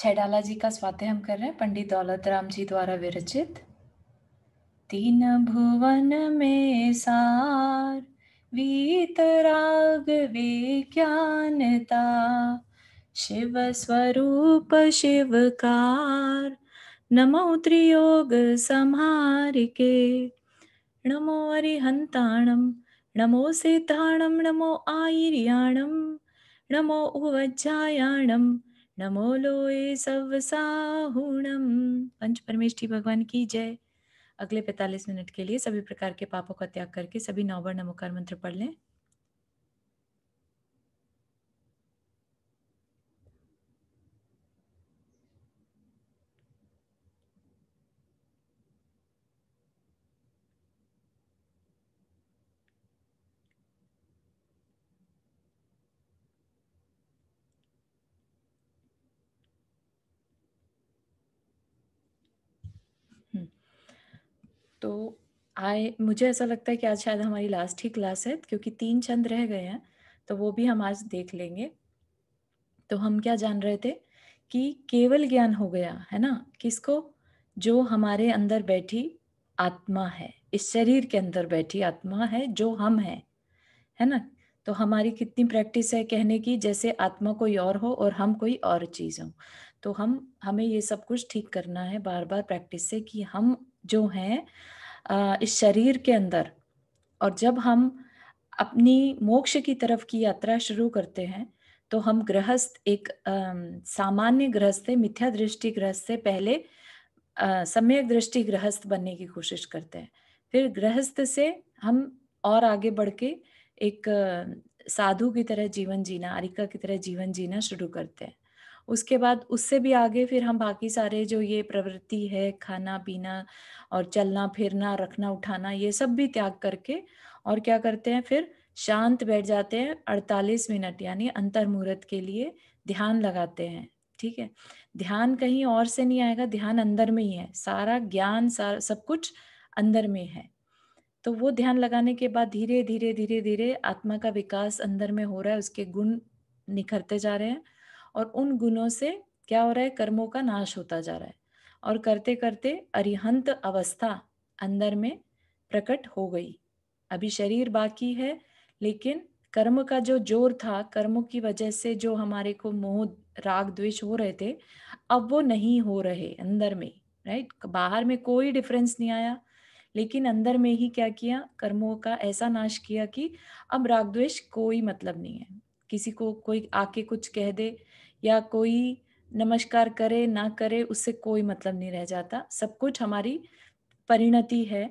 छैडाला जी का स्वाध्याय हम कर रहे हैं, पंडित दौलत राम जी द्वारा विरचित। तीन भुवन में सार, वीतराग विज्ञानता, शिव स्वरूप शिवकार, नमो त्रियोग संहारिके, नमो अरिहंताणम, नमो सिद्धाणम, नमो आयर्याणम, नमो उवज्जायाणम, नमो लोए सवसाहुणम। पंच परमेष्ठी भगवान की जय। अगले 45 मिनट के लिए सभी प्रकार के पापों का त्याग करके सभी 9 बार नमोकार मंत्र पढ़ लें। तो मुझे ऐसा लगता है कि आज शायद हमारी लास्ट ही क्लास है, क्योंकि 3 छंद रह गए हैं, तो वो भी हम आज देख लेंगे। तो हम क्या जान रहे थे कि केवल ज्ञान हो गया है ना, किसको? जो हमारे अंदर बैठी आत्मा है, इस शरीर के अंदर बैठी आत्मा है, जो हम है ना। तो हमारी कितनी प्रैक्टिस है कहने की, जैसे आत्मा कोई और हो और हम कोई और चीज हो। तो हमें ये सब कुछ ठीक करना है बार बार प्रैक्टिस से, कि हम जो हैं इस शरीर के अंदर, और जब हम अपनी मोक्ष की तरफ की यात्रा शुरू करते हैं, तो हम गृहस्थ एक सामान्य गृहस्थ से, मिथ्या दृष्टि गृहस्थ से पहले सम्यक दृष्टि गृहस्थ बनने की कोशिश करते हैं। फिर गृहस्थ से हम और आगे बढ़ के एक साधु की तरह जीवन जीना, आरिका की तरह जीवन जीना शुरू करते हैं। उसके बाद उससे भी आगे फिर हम बाकी सारे जो ये प्रवृत्ति है, खाना पीना और चलना फिरना, रखना उठाना, ये सब भी त्याग करके और क्या करते हैं, फिर शांत बैठ जाते हैं 48 मिनट, यानी अंतर मुहूर्त के लिए ध्यान लगाते हैं। ठीक है, ध्यान कहीं और से नहीं आएगा, ध्यान अंदर में ही है, सारा ज्ञान सारा सब कुछ अंदर में है। तो वो ध्यान लगाने के बाद धीरे धीरे धीरे धीरे आत्मा का विकास अंदर में हो रहा है, उसके गुण निखरते जा रहे हैं, और उन गुणों से क्या हो रहा है, कर्मों का नाश होता जा रहा है, और करते करते अरिहंत अवस्था अंदर में प्रकट हो गई। अभी शरीर बाकी है, लेकिन कर्म का जो जोर था, कर्मों की वजह से जो हमारे को मोह राग द्वेष हो रहे थे, अब वो नहीं हो रहे अंदर में। राइट, बाहर में कोई डिफरेंस नहीं आया, लेकिन अंदर में ही क्या किया, कर्मों का ऐसा नाश किया कि अब राग द्वेष कोई मतलब नहीं है। किसी को कोई आके कुछ कह दे या कोई नमस्कार करे ना करे, उससे कोई मतलब नहीं रह जाता। सब कुछ हमारी परिणति है,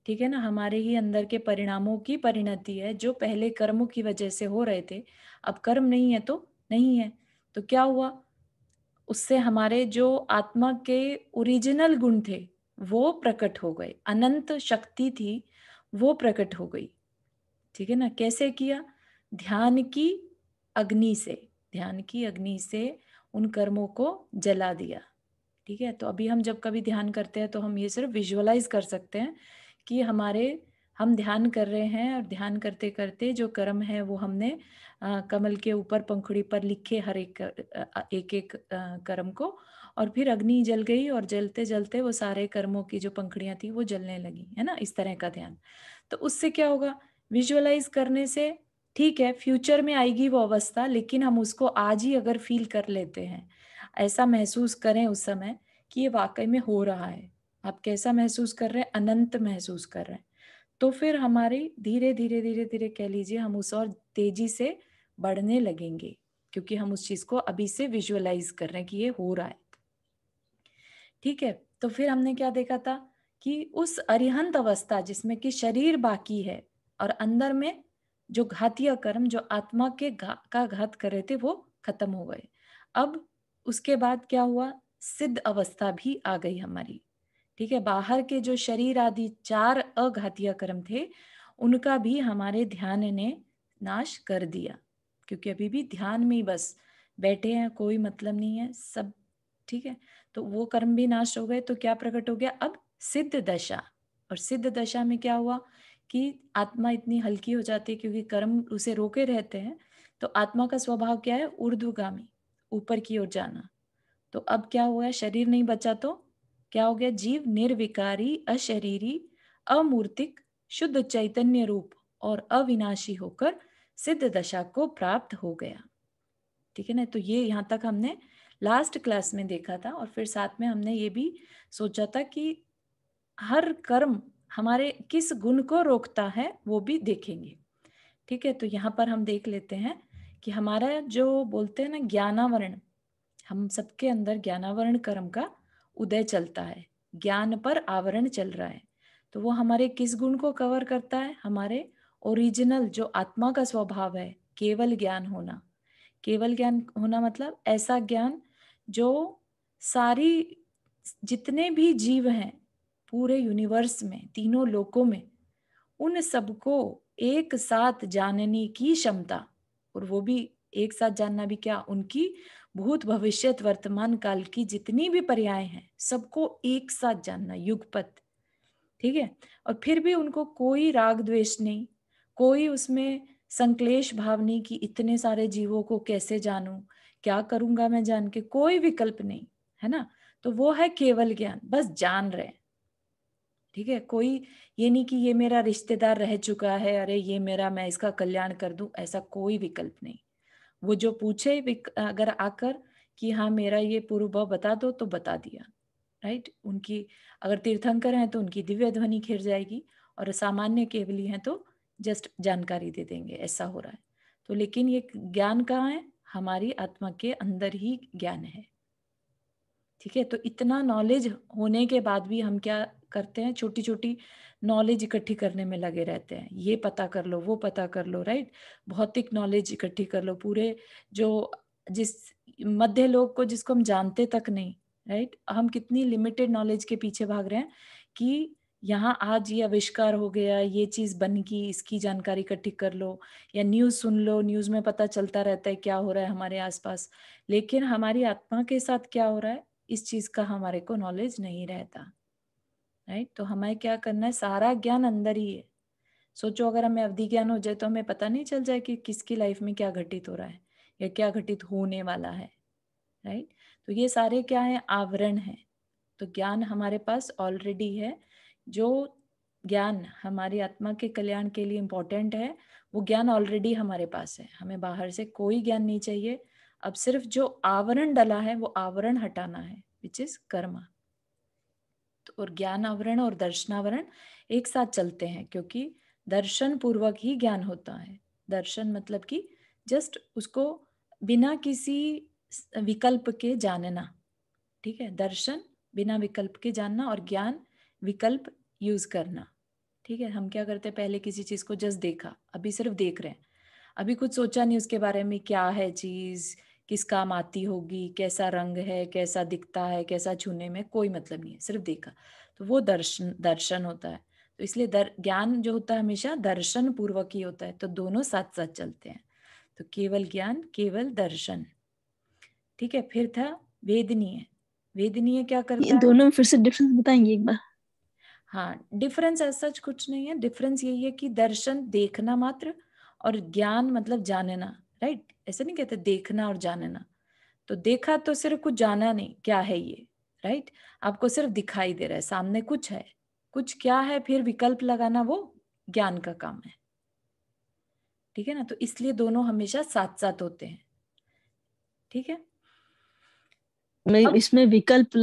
ठीक है ना, हमारे ही अंदर के परिणामों की परिणति है, जो पहले कर्मों की वजह से हो रहे थे। अब कर्म नहीं है तो नहीं है, तो क्या हुआ, उससे हमारे जो आत्मा के ओरिजिनल गुण थे वो प्रकट हो गए, अनंत शक्ति थी वो प्रकट हो गई। ठीक है ना, कैसे किया? ध्यान की अग्नि से, ध्यान की अग्नि से उन कर्मों को जला दिया। ठीक है, तो अभी हम जब कभी ध्यान करते हैं तो हम ये सिर्फ विजुअलाइज कर सकते हैं कि हम ध्यान कर रहे हैं, और ध्यान करते करते जो कर्म है वो हमने कमल के ऊपर पंखुड़ी पर लिखे, हर एक एक एक कर्म को, और फिर अग्नि जल गई, और जलते जलते वो सारे कर्मों की जो पंखुड़ियां थी वो जलने लगी, है ना, इस तरह का ध्यान। तो उससे क्या होगा, विजुअलाइज करने से ठीक है, फ्यूचर में आएगी वो अवस्था, लेकिन हम उसको आज ही अगर फील कर लेते हैं, ऐसा महसूस करें उस समय कि ये वाकई में हो रहा है, आप कैसा महसूस कर रहे हैं, अनंत महसूस कर रहे हैं, तो फिर हमारी धीरे धीरे धीरे धीरे कह लीजिए, हम उस और तेजी से बढ़ने लगेंगे, क्योंकि हम उस चीज को अभी से विजुअलाइज कर रहे हैं कि ये हो रहा है। ठीक है, तो फिर हमने क्या देखा था कि उस अरिहंत अवस्था जिसमें कि शरीर बाकी है और अंदर में जो घातीय कर्म जो आत्मा के का घात कर रहे थे वो खत्म हो गए। अब उसके बाद क्या हुआ, सिद्ध अवस्था भी आ गई हमारी। ठीक है, बाहर के जो शरीर आदि 4 अघातीय कर्म थे, उनका भी हमारे ध्यान ने नाश कर दिया, क्योंकि अभी भी ध्यान में ही बस बैठे हैं, कोई मतलब नहीं है सब। ठीक है, तो वो कर्म भी नाश हो गए, तो क्या प्रकट हो गया, अब सिद्ध दशा। और सिद्ध दशा में क्या हुआ कि आत्मा इतनी हल्की हो जाती है, क्योंकि कर्म उसे रोके रहते हैं, तो आत्मा का स्वभाव क्या है, ऊर्ध्वगामी, ऊपर की ओर जाना। तो अब क्या हुआ, शरीर नहीं बचा तो क्या हो गया, जीव निर्विकारी, अशरीरी, अमूर्तिक, शुद्ध चैतन्य रूप और अविनाशी होकर सिद्ध दशा को प्राप्त हो गया। ठीक है ना। तो ये यहाँ तक हमने लास्ट क्लास में देखा था, और फिर साथ में हमने ये भी सोचा था कि हर कर्म हमारे किस गुण को रोकता है वो भी देखेंगे। ठीक है। तो यहाँ पर हम देख लेते हैं कि हमारा जो बोलते हैं ना ज्ञानावरण, हम सबके अंदर ज्ञानावरण कर्म का उदय चलता है, ज्ञान पर आवरण चल रहा है। तो वो हमारे किस गुण को कवर करता है, हमारे ओरिजिनल जो आत्मा का स्वभाव है, केवल ज्ञान होना। केवल ज्ञान होना मतलब ऐसा ज्ञान जो सारी जितने भी जीव हैं पूरे यूनिवर्स में, तीनों लोकों में, उन सबको एक साथ जानने की क्षमता। और वो भी एक साथ जानना भी क्या, उनकी भूत भविष्यत वर्तमान काल की जितनी भी पर्याय हैं सबको एक साथ जानना, युगपत। ठीक है। और फिर भी उनको कोई राग द्वेष नहीं, कोई उसमें संक्लेश भाव नहीं कि इतने सारे जीवों को कैसे जानूं, क्या करूंगा मैं जान के, कोई विकल्प नहीं है ना। तो वो है केवल ज्ञान, बस जान रहे हैं। ठीक है। कोई ये नहीं कि ये मेरा रिश्तेदार रह चुका है, अरे ये मेरा, मैं इसका कल्याण कर दूं, ऐसा कोई विकल्प नहीं। वो जो पूछे अगर आकर कि हाँ मेरा ये पूर्व भाव बता दो, तो बता दिया। राइट। उनकी अगर तीर्थंकर हैं तो उनकी दिव्य ध्वनि खिर जाएगी, और सामान्य केवली हैं तो जस्ट जानकारी दे देंगे, ऐसा हो रहा है। तो लेकिन ये ज्ञान कहाँ है, हमारी आत्मा के अंदर ही ज्ञान है। ठीक है। तो इतना नॉलेज होने के बाद भी हम क्या करते हैं, छोटी छोटी नॉलेज इकट्ठी करने में लगे रहते हैं, ये पता कर लो, वो पता कर लो, राइट। भौतिक नॉलेज इकट्ठी कर लो, पूरे जो जिस मध्य लोग को जिसको हम जानते तक नहीं, राइट। हम कितनी लिमिटेड नॉलेज के पीछे भाग रहे हैं कि यहाँ आज ये आविष्कार हो गया, ये चीज बन गई, इसकी जानकारी इकट्ठी कर लो, या न्यूज सुन लो, न्यूज में पता चलता रहता है क्या हो रहा है हमारे आसपास। लेकिन हमारी आत्मा के साथ क्या हो रहा है, इस चीज का हमारे को नॉलेज नहीं रहता। राइट। तो हमें क्या करना है, सारा ज्ञान अंदर ही है। सोचो अगर हमें अवधि ज्ञान हो जाए तो हमें पता नहीं चल जाए कि किसकी लाइफ में क्या घटित हो रहा है या क्या घटित होने वाला है। राइट। तो ये सारे क्या है, आवरण है। तो ज्ञान हमारे पास ऑलरेडी है। जो ज्ञान हमारी आत्मा के कल्याण के लिए इम्पोर्टेंट है, वो ज्ञान ऑलरेडी हमारे पास है, हमें बाहर से कोई ज्ञान नहीं चाहिए। अब सिर्फ जो आवरण डला है वो आवरण हटाना है, विच इज कर्म। तो और ज्ञान आवरण और दर्शनावरण एक साथ चलते हैं, क्योंकि दर्शन पूर्वक ही ज्ञान होता है। दर्शन मतलब कि जस्ट उसको बिना किसी विकल्प के जानना। ठीक है। दर्शन बिना विकल्प के जानना, और ज्ञान विकल्प यूज करना। ठीक है। हम क्या करते हैं, पहले किसी चीज को जस्ट देखा, अभी सिर्फ देख रहे हैं, अभी कुछ सोचा नहीं उसके बारे में, क्या है चीज, किस काम आती होगी, कैसा रंग है, कैसा दिखता है, कैसा छूने में, कोई मतलब नहीं है, सिर्फ देखा। तो वो दर्शन दर्शन होता है। तो इसलिए ज्ञान जो होता है हमेशा दर्शन पूर्वक ही होता है। तो दोनों साथ साथ चलते हैं। तो केवल ज्ञान, केवल दर्शन। ठीक है। फिर था वेदनीय। वेदनीय क्या ये करता है, दोनों में फिर से डिफरेंस बताएंगे एक बार? हाँ डिफरेंस ऐसा कुछ नहीं है। डिफरेंस यही है कि दर्शन देखना मात्र, और ज्ञान मतलब जानना। राइट। ऐसे नहीं कहते देखना और जानना। तो देखा तो सिर्फ कुछ जाना नहीं क्या है ये, राइट। आपको सिर्फ दिखाई दे रहा है सामने कुछ है, कुछ क्या है, फिर विकल्प लगाना वो ज्ञान का काम है। ठीक है ना। तो इसलिए दोनों हमेशा साथ साथ होते हैं। ठीक है। मैं अब इसमें विकल्प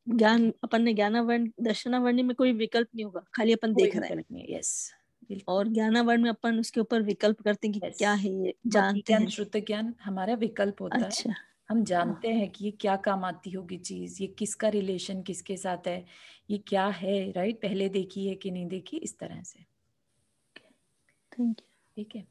ज्ञान, अपन ने ज्ञानावरण दर्शनावरण में कोई विकल्प नहीं होगा, खाली अपन कोई देख रहे हैं। विकल्प नहीं है, यस बिल्कुल। और ज्ञानावरण में अपन उसके ऊपर विकल्प करते हैं कि यस। क्या है ये, मति जानते ज्ञान हैं। श्रुत ज्ञान हमारा विकल्प होता है। अच्छा। हम हाँ, जानते हैं कि ये क्या काम आती होगी चीज, ये किसका रिलेशन किसके साथ है, ये क्या है, राइट, पहले देखी है कि नहीं देखी, इस तरह से। Thank you. ठीक है।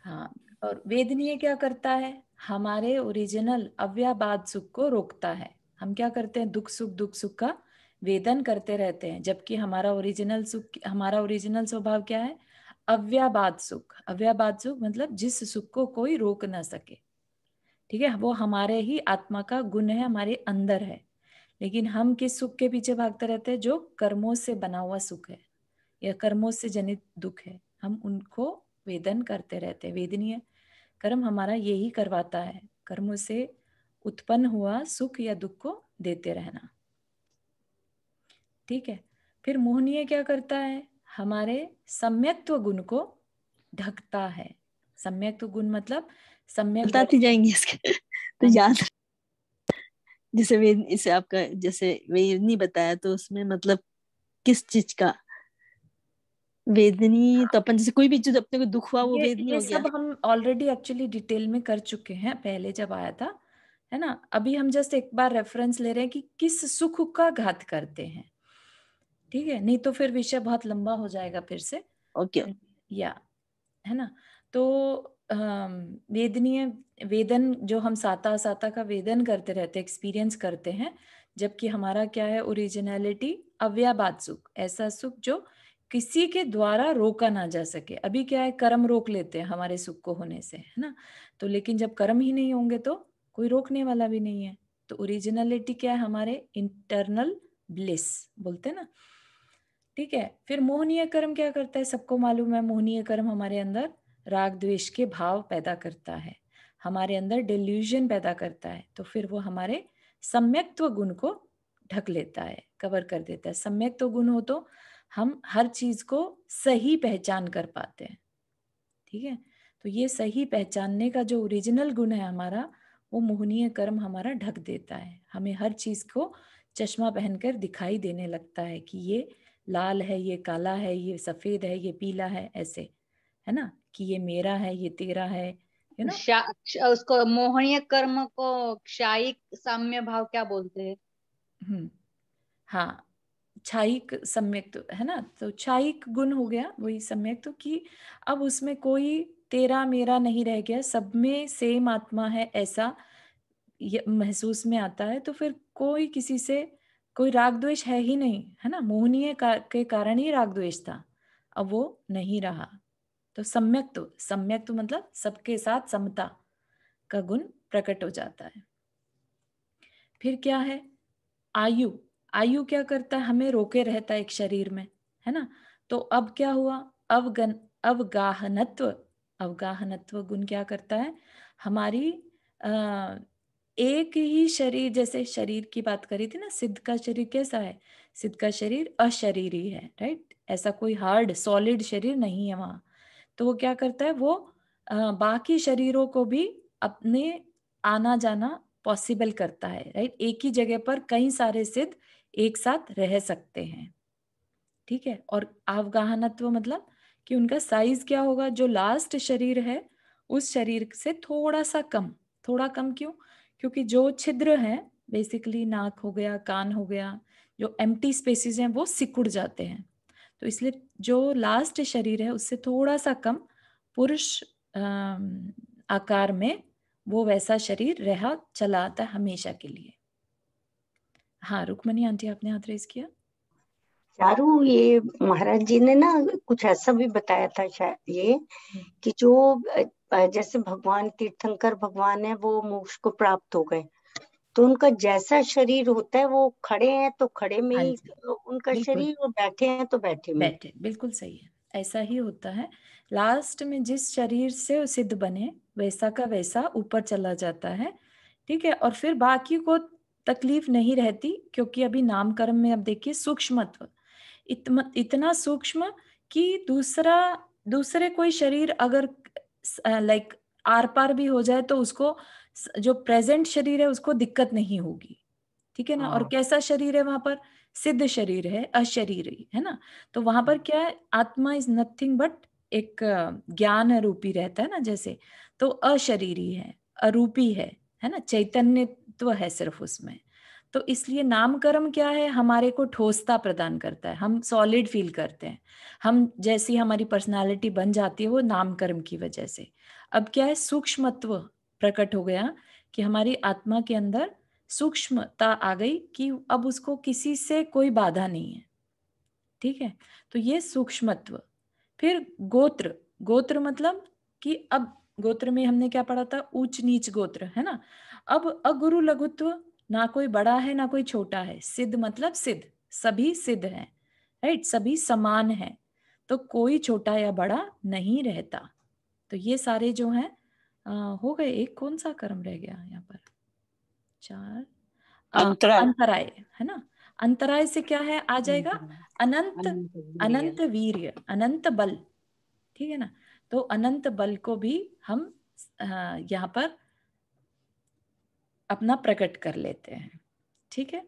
हाँ। और वेदनीय क्या करता है, हमारे ओरिजिनल अव्याबाद सुख को रोकता है। हम क्या करते हैं, दुख सुख का वेदन करते रहते हैं, जबकि हमारा ओरिजिनल सुख, हमारा ओरिजिनल स्वभाव क्या है, अव्याबाद सुख। अव्याबाद सुख मतलब जिस सुख को कोई रोक ना सके। ठीक है। वो हमारे ही आत्मा का गुण है, हमारे अंदर है। लेकिन हम किस सुख के पीछे भागते रहते हैं, जो कर्मों से बना हुआ सुख है या कर्मों से जनित दुख है, हम उनको वेदन करते रहते हैं। वेदनीय कर्म हमारा यही करवाता है, कर्मों से उत्पन्न हुआ सुख या दुख को देते रहना। ठीक है। फिर मोहनीय क्या करता है, हमारे सम्यक्त्व गुण को ढकता है। सम्यक्त्व गुण मतलब सम्यक बताती दर्शन। जाएंगी इसके तो हाँ याद, जैसे वेद इसे आपका जैसे वेद नहीं बताया तो उसमें मतलब किस चीज का वेदनी, तो अपन जैसे कोई भी चीज अपने को दुख हुआ वो वेदनी ये हो गया। सब हम ऑलरेडी एक्चुअली डिटेल में कर चुके हैं पहले जब आया था, है ना। अभी हम जस्ट एक बार रेफरेंस ले रहे हैं कि किस सुख का घात करते हैं। ठीक है, नहीं तो फिर विषय बहुत लंबा हो जाएगा फिर से। ओके। या, है ना। तो वेदनीय वेदन जो हम साता साता का वेदन करते रहते, एक्सपीरियंस करते हैं, जबकि हमारा क्या है, ओरिजिनलिटी अव्याबाद सुख, ऐसा सुख जो किसी के द्वारा रोका ना जा सके। अभी क्या है, कर्म रोक लेते हैं हमारे सुख को होने से, है ना। तो लेकिन जब कर्म ही नहीं होंगे तो कोई रोकने वाला भी नहीं है। तो ओरिजिनलिटी क्या है, हमारे इंटरनल ब्लिस बोलते हैं ना। ठीक है। फिर मोहनीय कर्म क्या करता है, सबको मालूम है, मोहनीय कर्म हमारे अंदर राग द्वेष के भाव पैदा करता है, हमारे अंदर डिल्यूजन पैदा करता है। तो फिर वो हमारे सम्यक्त्व गुण को ढक लेता है, कवर कर देता है। सम्यक्त्व गुण हो तो हम हर चीज को सही पहचान कर पाते हैं। ठीक है। तो ये सही पहचानने का जो ओरिजिनल गुण है हमारा, वो मोहनीय कर्म हमारा ढक देता है। हमें हर चीज को चश्मा पहनकर दिखाई देने लगता है कि ये लाल है, ये काला है, ये सफेद है, ये पीला है, ऐसे, है ना, कि ये मेरा है, ये तेरा है, यू नो। उसको मोहनीय कर्म को क्षायिक साम्य भाव क्या बोलते हैं? हाँ, छायिक सम्यक तो है ना। तो छायिक गुण हो गया वही सम्यक, तो कि अब उसमें कोई तेरा मेरा नहीं रह गया, सब में सेम आत्मा है, ऐसा ये महसूस में आता है। तो फिर कोई किसी से कोई राग द्वेष है ही नहीं, है ना। मोहनीय के कारण ही राग द्वेष था, अब वो नहीं रहा। तो सम्यक तो मतलब सबके साथ समता का गुण प्रकट हो जाता है। फिर क्या है, आयु। आयु क्या करता है, हमें रोके रहता है एक शरीर में, है ना। तो अब क्या हुआ, अवगाहनत्व। अवगाहनत्व गुण क्या करता है, हमारी आ, एक ही शरीर, जैसे शरीर की बात करी थी ना, सिद्ध का शरीर कैसा है, सिद्ध का शरीर अशरीरी है, राइट। ऐसा कोई हार्ड सॉलिड शरीर नहीं है वहां। तो वो क्या करता है, वो बाकी शरीरों को भी अपने आना जाना पॉसिबल करता है, राइट। एक ही जगह पर कई सारे सिद्ध एक साथ रह सकते हैं। ठीक है। और अवगाहनत्व मतलब कि उनका साइज क्या होगा, जो लास्ट शरीर है उस शरीर से थोड़ा सा कम। थोड़ा कम क्यों, क्योंकि जो छिद्र है, बेसिकली नाक हो गया, कान हो गया, जो एम्प्टी स्पेसेस हैं वो सिकुड़ जाते हैं। तो इसलिए जो लास्ट शरीर है उससे थोड़ा सा कम पुरुष आकार में वो वैसा शरीर रहा चला आता है हमेशा के लिए। हाँ, रुक्मणी आंटी आपने हाथ रेज किया। चारू, ये महाराज जी ने ना कुछ ऐसा भी बताया था शायद ये, कि जो जैसे भगवान तीर्थंकर भगवान है वो मोक्ष को प्राप्त हो गए, तो उनका जैसा शरीर होता है, वो खड़े हैं तो खड़े में हाँ ही जी, उनका बिल्कुल शरीर, और बैठे हैं तो बैठे में। बैठे, बिल्कुल सही है, ऐसा ही होता है। लास्ट में जिस शरीर से सिद्ध बने वैसा का वैसा ऊपर चला जाता है। ठीक है। और फिर बाकी को तकलीफ नहीं रहती, क्योंकि अभी नाम कर्म में अब देखिए सूक्ष्मत्व इतना सूक्ष्म कि दूसरे कोई शरीर अगर लाइक आर पार भी हो जाए तो उसको जो प्रेजेंट शरीर है उसको दिक्कत नहीं होगी। ठीक है ना। और हाँ। कैसा शरीर है वहां पर, सिद्ध शरीर है, अशरीरी, है ना। तो वहां पर क्या है, आत्मा इज नथिंग बट एक ज्ञान रूपी रहता है ना, जैसे। तो अशरीरी है, अरूपी है ना, चैतन्यत्व है सिर्फ उसमें। तो इसलिए नाम कर्म क्या है, हमारे को ठोसता प्रदान करता है, हम सॉलिड फील करते हैं, हम जैसी हमारी पर्सनालिटी बन जाती है वो नाम कर्म की वजह से। अब क्या है, सूक्ष्मत्व प्रकट हो गया कि हमारी आत्मा के अंदर सूक्ष्मता आ गई कि अब उसको किसी से कोई बाधा नहीं है। ठीक है। तो ये सूक्ष्मत्व। फिर गोत्र। गोत्र मतलब कि अब गोत्र में हमने क्या पढ़ा था, ऊंच नीच गोत्र, है ना। अब अगुरु लघुत्व, ना कोई बड़ा है ना कोई छोटा है, सिद्ध मतलब सिद्ध, सभी सिद्ध हैं, राइट, सभी समान हैं। तो कोई छोटा या बड़ा नहीं रहता। तो ये सारे जो हैं हो गए। एक कौन सा कर्म रह गया यहाँ पर, 4 अंतराय। अंतराय है ना। अंतराय से क्या है आ जाएगा अनंत, अनंत वीर्य, अनंत बल। ठीक है ना। तो अनंत बल को भी हम यहाँ पर अपना प्रकट कर लेते हैं। ठीक है।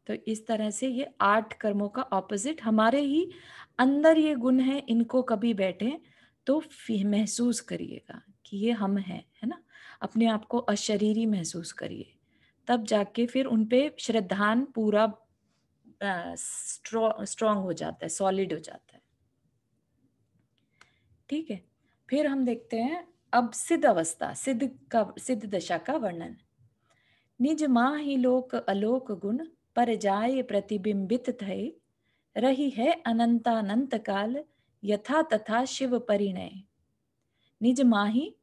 तो इस तरह से ये 8 कर्मों का ऑपोजिट हमारे ही अंदर ये गुण है, इनको कभी बैठे तो महसूस करिएगा कि ये हम हैं, है ना। अपने आप को अशरीरी महसूस करिए, तब जाके फिर उनपे श्रद्धान पूरा स्ट्रॉन्ग हो जाता है, सॉलिड हो जाता है। ठीक है। फिर हम देखते हैं अब सिद्ध अवस्था, सिद्ध दशा का वर्णन। निज माहि लोक अलोक गुण, पर जाय प्रतिबिंबित थये, रही है अनंतानंत काल, यथा तथा शिव परिणय। निज माही,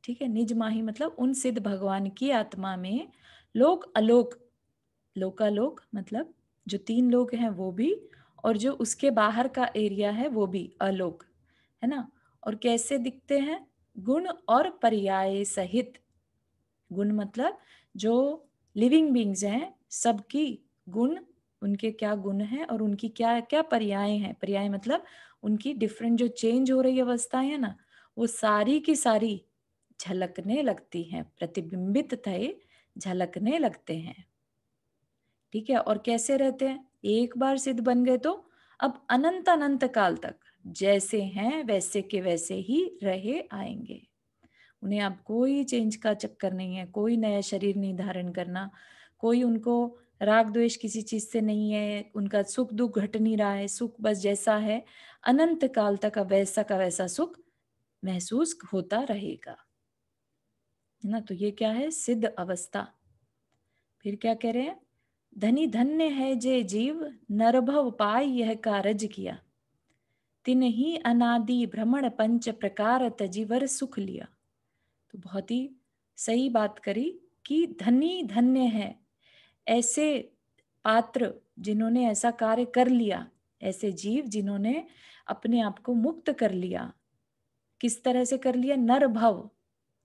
ठीक है, निज माही मतलब उन सिद्ध भगवान की आत्मा में लोक अलोक, लोकालोक मतलब जो 3 लोक हैं वो भी, और जो उसके बाहर का एरिया है वो भी अलोक, है ना। और कैसे दिखते हैं? गुण और पर्याय सहित। गुण मतलब जो लिविंग बींग्स हैं सबकी गुण, उनके क्या गुण हैं और उनकी क्या क्या पर्याय हैं। पर्याय मतलब उनकी डिफरेंट जो चेंज हो रही अवस्थाएं है ना, वो सारी की सारी झलकने लगती हैं, प्रतिबिंबित थे झलकने लगते हैं। ठीक है। और कैसे रहते हैं? एक बार सिद्ध बन गए तो अब अनंत अनंत काल तक जैसे हैं वैसे के वैसे ही रहे आएंगे। उन्हें अब कोई चेंज का चक्कर नहीं है, कोई नया शरीर नहीं धारण करना, कोई उनको राग द्वेष किसी चीज से नहीं है, उनका सुख दुख घट नहीं रहा है, सुख बस जैसा है अनंत काल तक अब वैसा का वैसा सुख महसूस होता रहेगा, है ना। तो ये क्या है? सिद्ध अवस्था। फिर क्या कह रहे हैं? धनी धन्य है जे जीव, नरभव पाय यह कारज किया, तिन ही अनादि भ्रमण पंच प्रकार तजीवर सुख लिया। तो बहुत ही सही बात करी कि धनी धन्य है ऐसे पात्र जिन्होंने ऐसा कार्य कर लिया, ऐसे जीव जिन्होंने अपने आप को मुक्त कर लिया। किस तरह से कर लिया? नर भव,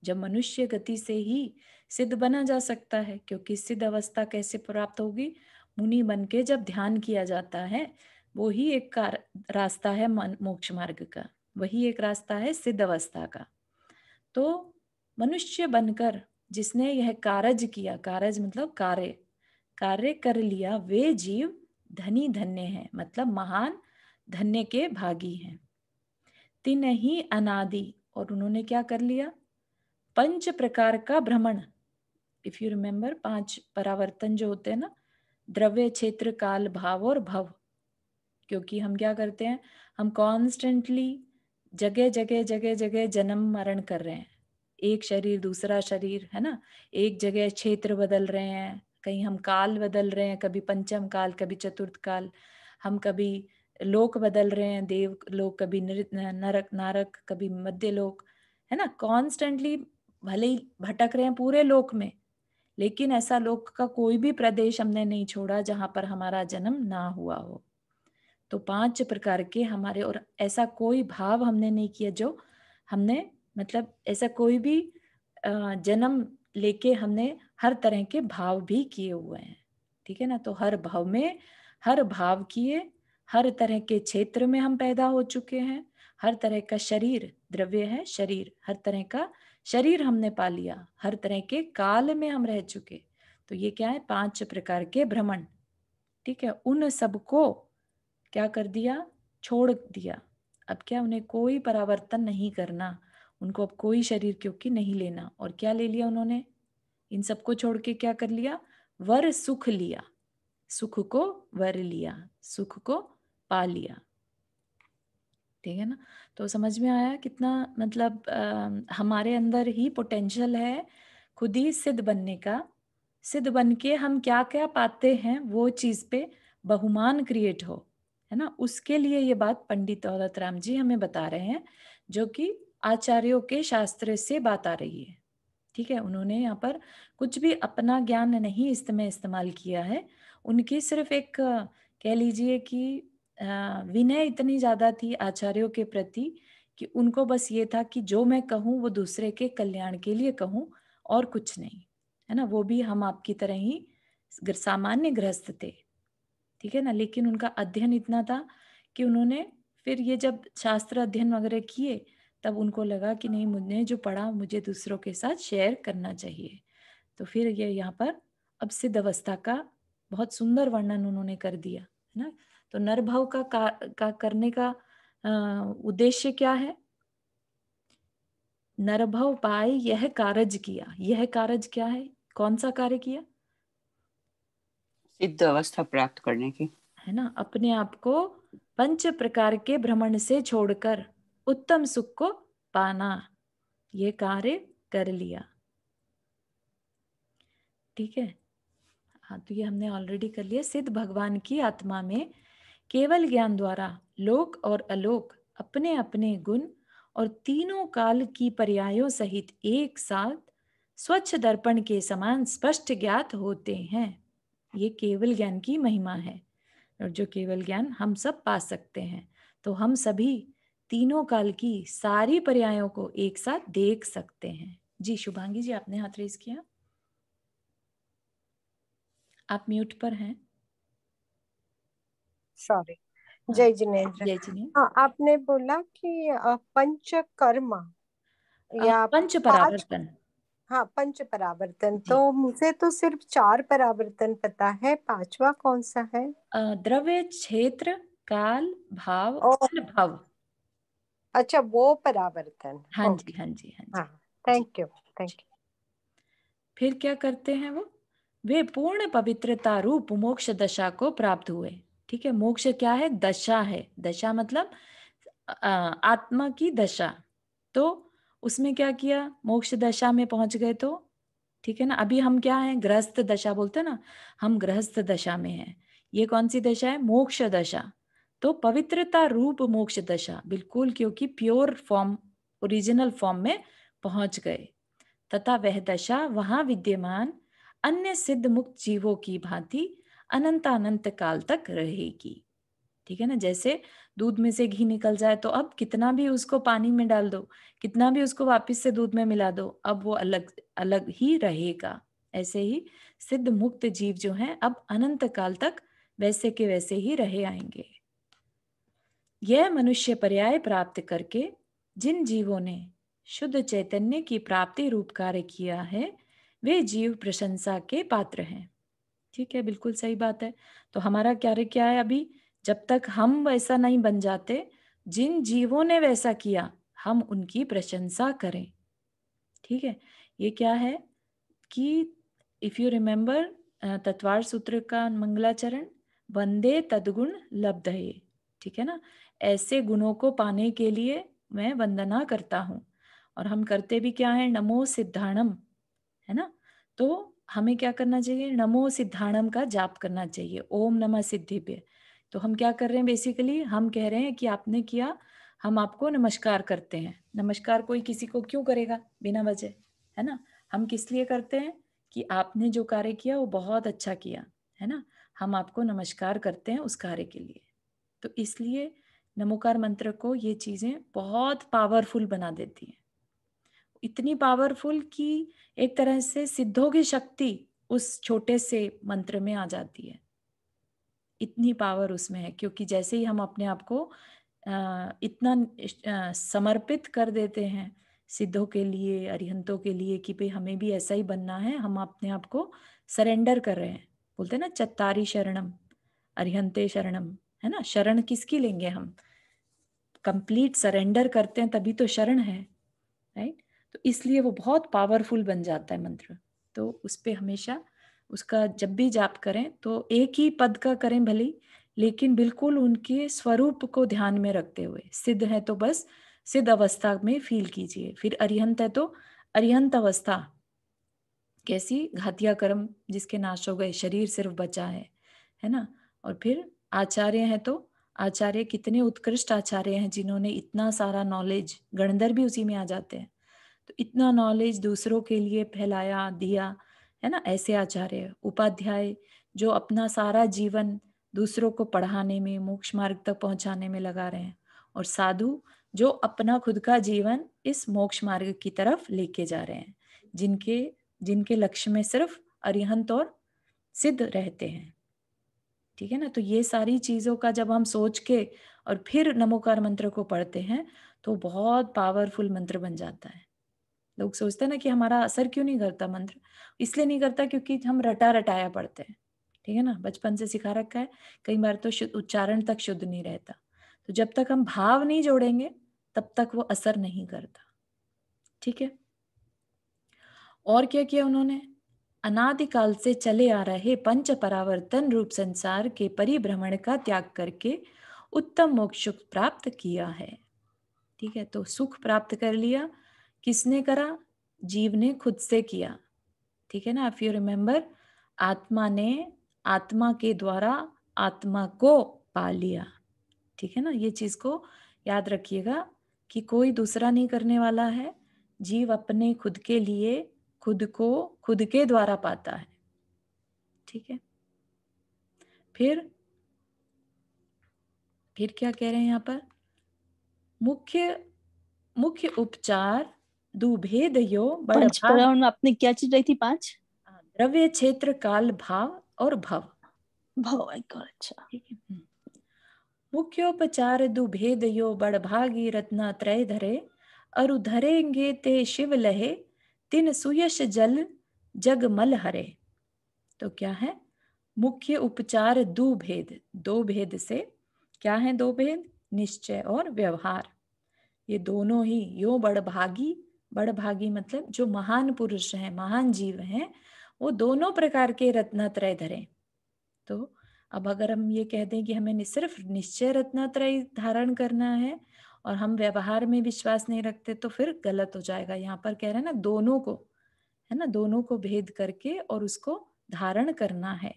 जब मनुष्य गति से ही सिद्ध बना जा सकता है, क्योंकि सिद्ध अवस्था कैसे प्राप्त होगी? मुनि बन के जब ध्यान किया जाता है, वो ही एक रास्ता है मोक्ष मार्ग का, वही एक रास्ता है सिद्ध अवस्था का। तो मनुष्य बनकर जिसने यह कारज किया, कारज मतलब कार्य, कार्य कर लिया, वे जीव धनी धन्य हैं, मतलब महान धन्य के भागी हैं। तिन ही अनादि, और उन्होंने क्या कर लिया? पंच प्रकार का भ्रमण। इफ यू रिमेम्बर 5 परावर्तन जो होते हैं ना, द्रव्य क्षेत्र काल भाव और भव। क्योंकि हम क्या करते हैं? हम कॉन्स्टेंटली जगह जगह जगह जगह जन्म मरण कर रहे हैं, एक शरीर दूसरा शरीर, है ना। एक जगह क्षेत्र बदल रहे हैं, कहीं हम काल बदल रहे हैं, कभी पंचम काल कभी चतुर्थ काल, हम कभी लोक बदल रहे हैं, देव लोक कभी नरक नारक कभी मध्य लोक, है ना। कॉन्स्टेंटली भले ही भटक रहे हैं पूरे लोक में, लेकिन ऐसा लोक का कोई भी प्रदेश हमने नहीं छोड़ा जहां पर हमारा जन्म ना हुआ हो। तो 5 प्रकार के हमारे, और ऐसा कोई भाव हमने नहीं किया जो हमने, मतलब ऐसा कोई भी जन्म लेके हमने हर तरह के भाव भी किए हुए हैं। ठीक है ना। तो हर भाव में हर भाव किए, हर तरह के क्षेत्र में हम पैदा हो चुके हैं, हर तरह का शरीर, द्रव्य है शरीर, हर तरह का शरीर हमने पा लिया, हर तरह के काल में हम रह चुके। तो ये क्या है? 5 प्रकार के भ्रमण। ठीक है। उन सबको क्या कर दिया? छोड़ दिया। अब क्या? उन्हें कोई परावर्तन नहीं करना, उनको अब कोई शरीर क्योंकि नहीं लेना। और क्या ले लिया उन्होंने? इन सबको छोड़ के क्या कर लिया? वर सुख लिया, सुख को वर लिया, सुख को पा लिया। ठीक है ना। तो समझ में आया कितना, मतलब हमारे अंदर ही पोटेंशियल है खुद ही सिद्ध बनने का। सिद्ध बन के हम क्या क्या पाते हैं वो चीज पे बहुमान क्रिएट हो, है ना। उसके लिए ये बात पंडित दौलत राम जी हमें बता रहे हैं, जो कि आचार्यों के शास्त्र से बात आ रही है। ठीक है। उन्होंने यहाँ पर कुछ भी अपना ज्ञान नहीं इसमें इस्तेमाल किया है। उनकी सिर्फ एक कह लीजिए कि विनय इतनी ज्यादा थी आचार्यों के प्रति कि उनको बस ये था कि जो मैं कहूँ वो दूसरे के कल्याण के लिए कहूँ और कुछ नहीं। है ना, वो भी हम आपकी तरह ही सामान्य गृहस्थ थे, ठीक है ना, लेकिन उनका अध्ययन इतना था कि उन्होंने फिर ये जब शास्त्र अध्ययन वगैरह किए तब उनको लगा कि नहीं, मुझे जो पढ़ा मुझे दूसरों के साथ शेयर करना चाहिए। तो फिर ये यहाँ पर अब सिद्ध अवस्था का बहुत सुंदर वर्णन उन्होंने कर दिया, है ना। तो नरभव का करने का उद्देश्य क्या है? नरभव पाए यह कारज किया। यह कारज क्या है? कौन सा कार्य किया? सिद्ध अवस्था प्राप्त करने की, है ना, अपने आप को 5 प्रकार के भ्रमण से छोड़कर उत्तम सुख को पाना, ये कार्य कर लिया, ठीक है। हाँ, तो ये हमने ऑलरेडी कर लिया। सिद्ध भगवान की आत्मा में केवल ज्ञान द्वारा लोक और अलोक अपने अपने गुण और तीनों काल की पर्यायों सहित एक साथ स्वच्छ दर्पण के समान स्पष्ट ज्ञात होते हैं। ये केवल ज्ञान की महिमा है, और जो केवल ज्ञान हम सब पा सकते हैं। तो हम सभी तीनों काल की सारी पर्यायों को एक साथ देख सकते हैं। जी शुभांगी जी, आपने हाथ रेज किया, आप म्यूट पर हैं। सॉरी। जय जिनेन्द्र। जय जिनेन्द्र। हाँ, आपने बोला कि पंचकर्म या पंच 5, परावर्तन। हाँ, 5 परावर्तन। जी। तो मुझे तो सिर्फ 4 परावर्तन पता है, 5वां कौन सा है? द्रव्य, क्षेत्र, काल, भाव, ओ, अनुभव। अच्छा, वो परावर्तन। हाँ जी, ओके, हाँ जी, हाँ जी, हाँ, जी। Thank you, thank you. फिर क्या करते हैं वो? वे पूर्ण पवित्रता रूप मोक्ष दशा को प्राप्त हुए, ठीक है। मोक्ष क्या है? दशा है। दशा मतलब आत्मा की दशा। तो उसमें क्या किया? मोक्ष दशा में पहुंच गए तो, ठीक है ना। अभी हम क्या हैं? गृहस्थ दशा बोलते ना, हम गृहस्थ दशा में हैं। ये कौन सी दशा है? मोक्ष दशा। तो पवित्रता रूप मोक्ष दशा, बिल्कुल, क्योंकि प्योर फॉर्म, ओरिजिनल फॉर्म में पहुंच गए, तथा वह दशा वहां विद्यमान अन्य सिद्ध मुक्त जीवों की भांति अनंत काल तक रहेगी, ठीक है ना। जैसे दूध में से घी निकल जाए तो अब कितना भी उसको पानी में डाल दो, कितना भी उसको वापस से दूध में मिला दो, अब वो अलग अलग ही रहेगा। ऐसे ही सिद्ध मुक्त जीव जो हैं अब अनंत काल तक वैसे के वैसे ही रहे आएंगे। यह मनुष्य पर्याय प्राप्त करके जिन जीवों ने शुद्ध चैतन्य की प्राप्ति रूप कार्य किया है, वे जीव प्रशंसा के पात्र हैं, ठीक है। बिल्कुल सही बात है। तो हमारा कार्य क्या है? अभी जब तक हम वैसा नहीं बन जाते, जिन जीवों ने वैसा किया हम उनकी प्रशंसा करें, ठीक है। ये क्या है कि इफ यू रिमेम्बर तत्वार सूत्र का मंगलाचरण, वंदे तद्गुण लब्धये, ठीक है ना। ऐसे गुणों को पाने के लिए मैं वंदना करता हूं। और हम करते भी क्या है? नमो सिद्धाणम, है ना। तो हमें क्या करना चाहिए? नमो सिद्धाणम का जाप करना चाहिए, ओम नमः सिद्धिभ्य। तो हम क्या कर रहे हैं? बेसिकली हम कह रहे हैं कि आपने किया, हम आपको नमस्कार करते हैं। नमस्कार कोई किसी को क्यों करेगा बिना वजह, है ना। हम किस लिए करते हैं? कि आपने जो कार्य किया वो बहुत अच्छा किया, है ना। हम आपको नमस्कार करते हैं उस कार्य के लिए। तो इसलिए नमोकार मंत्र को ये चीजें बहुत पावरफुल बना देती हैं, इतनी पावरफुल कि एक तरह से सिद्धों की शक्ति उस छोटे से मंत्र में आ जाती है। इतनी पावर उसमें है, क्योंकि जैसे ही हम अपने आप को इतना समर्पित कर देते हैं सिद्धों के लिए, अरिहंतों के लिए, कि भाई हमें भी ऐसा ही बनना है, हम अपने आप को सरेंडर कर रहे हैं। बोलते हैं ना, चत्तारी शरणम अरिहंते शरणम, है ना। शरण किसकी लेंगे? हम कंप्लीट सरेंडर करते हैं तभी तो शरण है, राइट। तो इसलिए वो बहुत पावरफुल बन जाता है मंत्र। तो उस पे हमेशा उसका जब भी जाप करें तो एक ही पद का करें भले, लेकिन बिल्कुल उनके स्वरूप को ध्यान में रखते हुए। सिद्ध है तो बस सिद्ध अवस्था में फील कीजिए, फिर अरिहंत है तो अरिहंत अवस्था कैसी, घातिया कर्म जिसके नाश हो गए, शरीर सिर्फ बचा है ना। और फिर आचार्य है तो आचार्य कितने उत्कृष्ट आचार्य हैं जिन्होंने इतना सारा नॉलेज, गणधर भी उसी में आ जाते हैं, तो इतना नॉलेज दूसरों के लिए फैलाया दिया, है ना। ऐसे आचार्य। उपाध्याय जो अपना सारा जीवन दूसरों को पढ़ाने में, मोक्ष मार्ग तक पहुंचाने में लगा रहे हैं। और साधु जो अपना खुद का जीवन इस मोक्ष मार्ग की तरफ लेके जा रहे हैं, जिनके जिनके लक्ष्य में सिर्फ अरिहंत और सिद्ध रहते हैं। ठीक है ना। तो ये सारी चीजों का जब हम सोच के और फिर नमोकार मंत्र को पढ़ते हैं तो बहुत पावरफुल मंत्र बन जाता है। लोग सोचते हैं ना कि हमारा असर क्यों नहीं करता मंत्र, इसलिए नहीं करता क्योंकि हम रटा रटाया पढ़ते हैं। ठीक है ना, बचपन से सिखा रखा है, कई बार तो उच्चारण तक शुद्ध नहीं रहता। तो जब तक हम भाव नहीं जोड़ेंगे तब तक वो असर नहीं करता। ठीक है। और क्या किया उन्होंने, अनादिकाल से चले आ रहे पंच परावर्तन रूप संसार के परिभ्रमण का त्याग करके उत्तम मोक्ष प्राप्त किया है। ठीक है, तो सुख प्राप्त कर लिया। किसने करा? जीव ने खुद से किया। ठीक है ना। इफ यू रिमेम्बर, आत्मा ने आत्मा के द्वारा आत्मा को पा लिया। ठीक है ना, ये चीज को याद रखिएगा कि कोई दूसरा नहीं करने वाला है। जीव अपने खुद के लिए खुद को खुद के द्वारा पाता है। ठीक है। फिर क्या कह रहे हैं यहाँ पर, मुख्य उपचार दुभेद यो बड़ पंच भाग, परावन में आपने क्या चीज रही थी? 5 द्रव्य, क्षेत्र, काल, भाव और भव। भाव। अच्छा, ठीक है। मुख्योपचार दुभेद यो बड़ भागी रत्न त्रय धरे, अरु धरेंगे ते शिव लहे, तिन सुयश जल जग मल हरे। तो क्या है? मुख्य उपचार दो भेद, दो भेद से क्या है? दो भेद, निश्चय और व्यवहार। ये दोनों ही यो बड़ भागी मतलब जो महान पुरुष हैं, महान जीव हैं, वो दोनों प्रकार के रत्नत्रय धरे। तो अब अगर हम ये कह दें कि हमें सिर्फ निश्चय रत्नत्रय धारण करना है और हम व्यवहार में विश्वास नहीं रखते तो फिर गलत हो जाएगा। यहाँ पर कह रहे हैं ना, दोनों को, है ना, दोनों को भेद करके और उसको धारण करना है।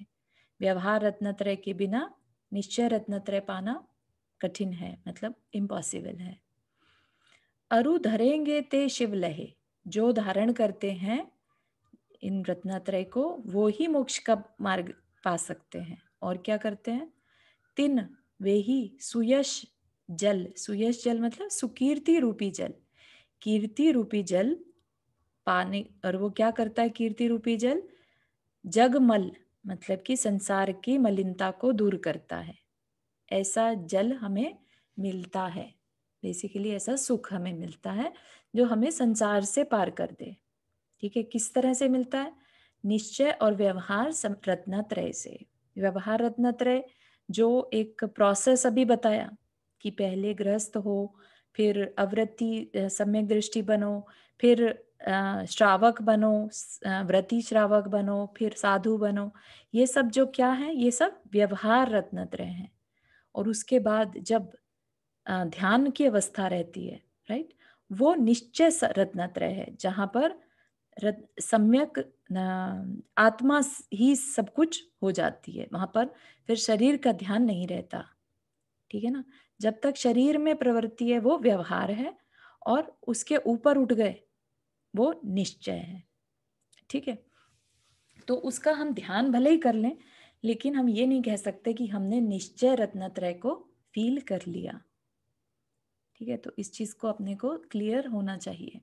व्यवहार रत्नत्रय के बिना निश्चय रत्नत्रय पाना कठिन है, मतलब इम्पॉसिबल है। अरु धरेंगे ते शिव लहे, जो धारण करते हैं इन रत्नत्रय को वो ही मोक्ष का मार्ग पा सकते हैं। और क्या करते हैं? तिन वे ही सुयश जल, सुयश जल मतलब सुकीर्ति रूपी जल, कीर्ति रूपी जल पाने। और वो क्या करता है कीर्ति रूपी जल? जगमल मतलब कि संसार की मलिनता को दूर करता है। ऐसा जल हमें मिलता है, बेसिकली ऐसा सुख हमें मिलता है जो हमें संसार से पार कर दे। ठीक है, किस तरह से मिलता है? निश्चय और व्यवहार रत्नत्रय से। व्यवहार रत्नत्रय जो एक प्रोसेस अभी बताया कि पहले गृहस्थ हो, फिर अवृत्ति सम्यक दृष्टि बनो, फिर श्रावक बनो, व्रती श्रावक बनो, फिर साधु बनो। ये सब जो क्या है, ये सब व्यवहार रत्नत्रय हैं। और उसके बाद जब ध्यान की अवस्था रहती है, राइट, वो निश्चय रत्नत्रय है, जहां पर सम्यक आत्मा ही सब कुछ हो जाती है। वहां पर फिर शरीर का ध्यान नहीं रहता। ठीक है ना। जब तक शरीर में प्रवृत्ति है वो व्यवहार है, और उसके ऊपर उठ गए वो निश्चय है। ठीक है, तो उसका हम ध्यान भले ही कर लें, लेकिन हम ये नहीं कह सकते कि हमने निश्चय रत्नत्रय को फील कर लिया। ठीक है, तो इस चीज को अपने को क्लियर होना चाहिए।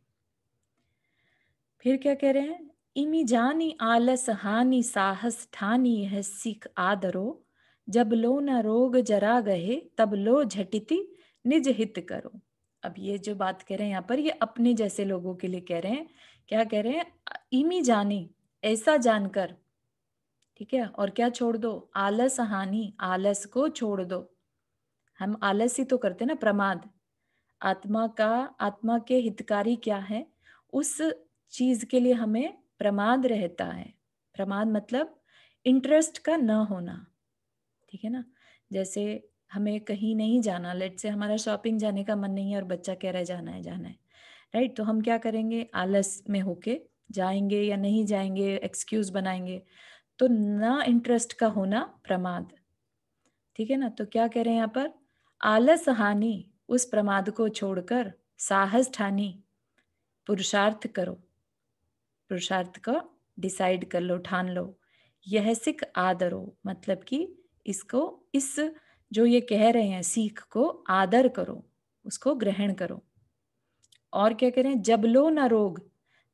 फिर क्या कह रहे हैं? इमी जानी आलस हानि साहस ठानी यह सीख आदरो, जब लो न रोग जरा गहे तब लो झटिति निज हित करो। अब ये जो बात कह रहे हैं यहाँ पर, ये अपने जैसे लोगों के लिए कह रहे हैं। क्या कह रहे हैं? इमी जानी, ऐसा जानकर। ठीक है, और क्या छोड़ दो? आलस हानि, आलस को छोड़ दो। हम आलस ही तो करते ना, प्रमाद। आत्मा के हितकारी क्या है, उस चीज के लिए हमें प्रमाद रहता है। प्रमाद मतलब इंटरेस्ट का न होना। ठीक है ना। जैसे हमें कहीं नहीं जाना, लेट से हमारा शॉपिंग जाने का मन नहीं है और बच्चा कह रहा है जाना है, राइट, तो हम क्या करेंगे? आलस में होके जाएंगे या नहीं जाएंगे, एक्सक्यूज बनाएंगे। तो ना इंटरेस्ट का होना प्रमाद। ठीक है ना। तो क्या कह रहे हैं यहाँ पर? आलस हानि, उस प्रमाद को छोड़कर साहस ठानी, पुरुषार्थ करो, पुरुषार्थ का डिसाइड कर लो, ठान लो। यह सिख आदरो मतलब कि इसको, इस जो ये कह रहे हैं सीख को आदर करो, उसको ग्रहण करो। और क्या कह रहे हैं? जब लो न रोग,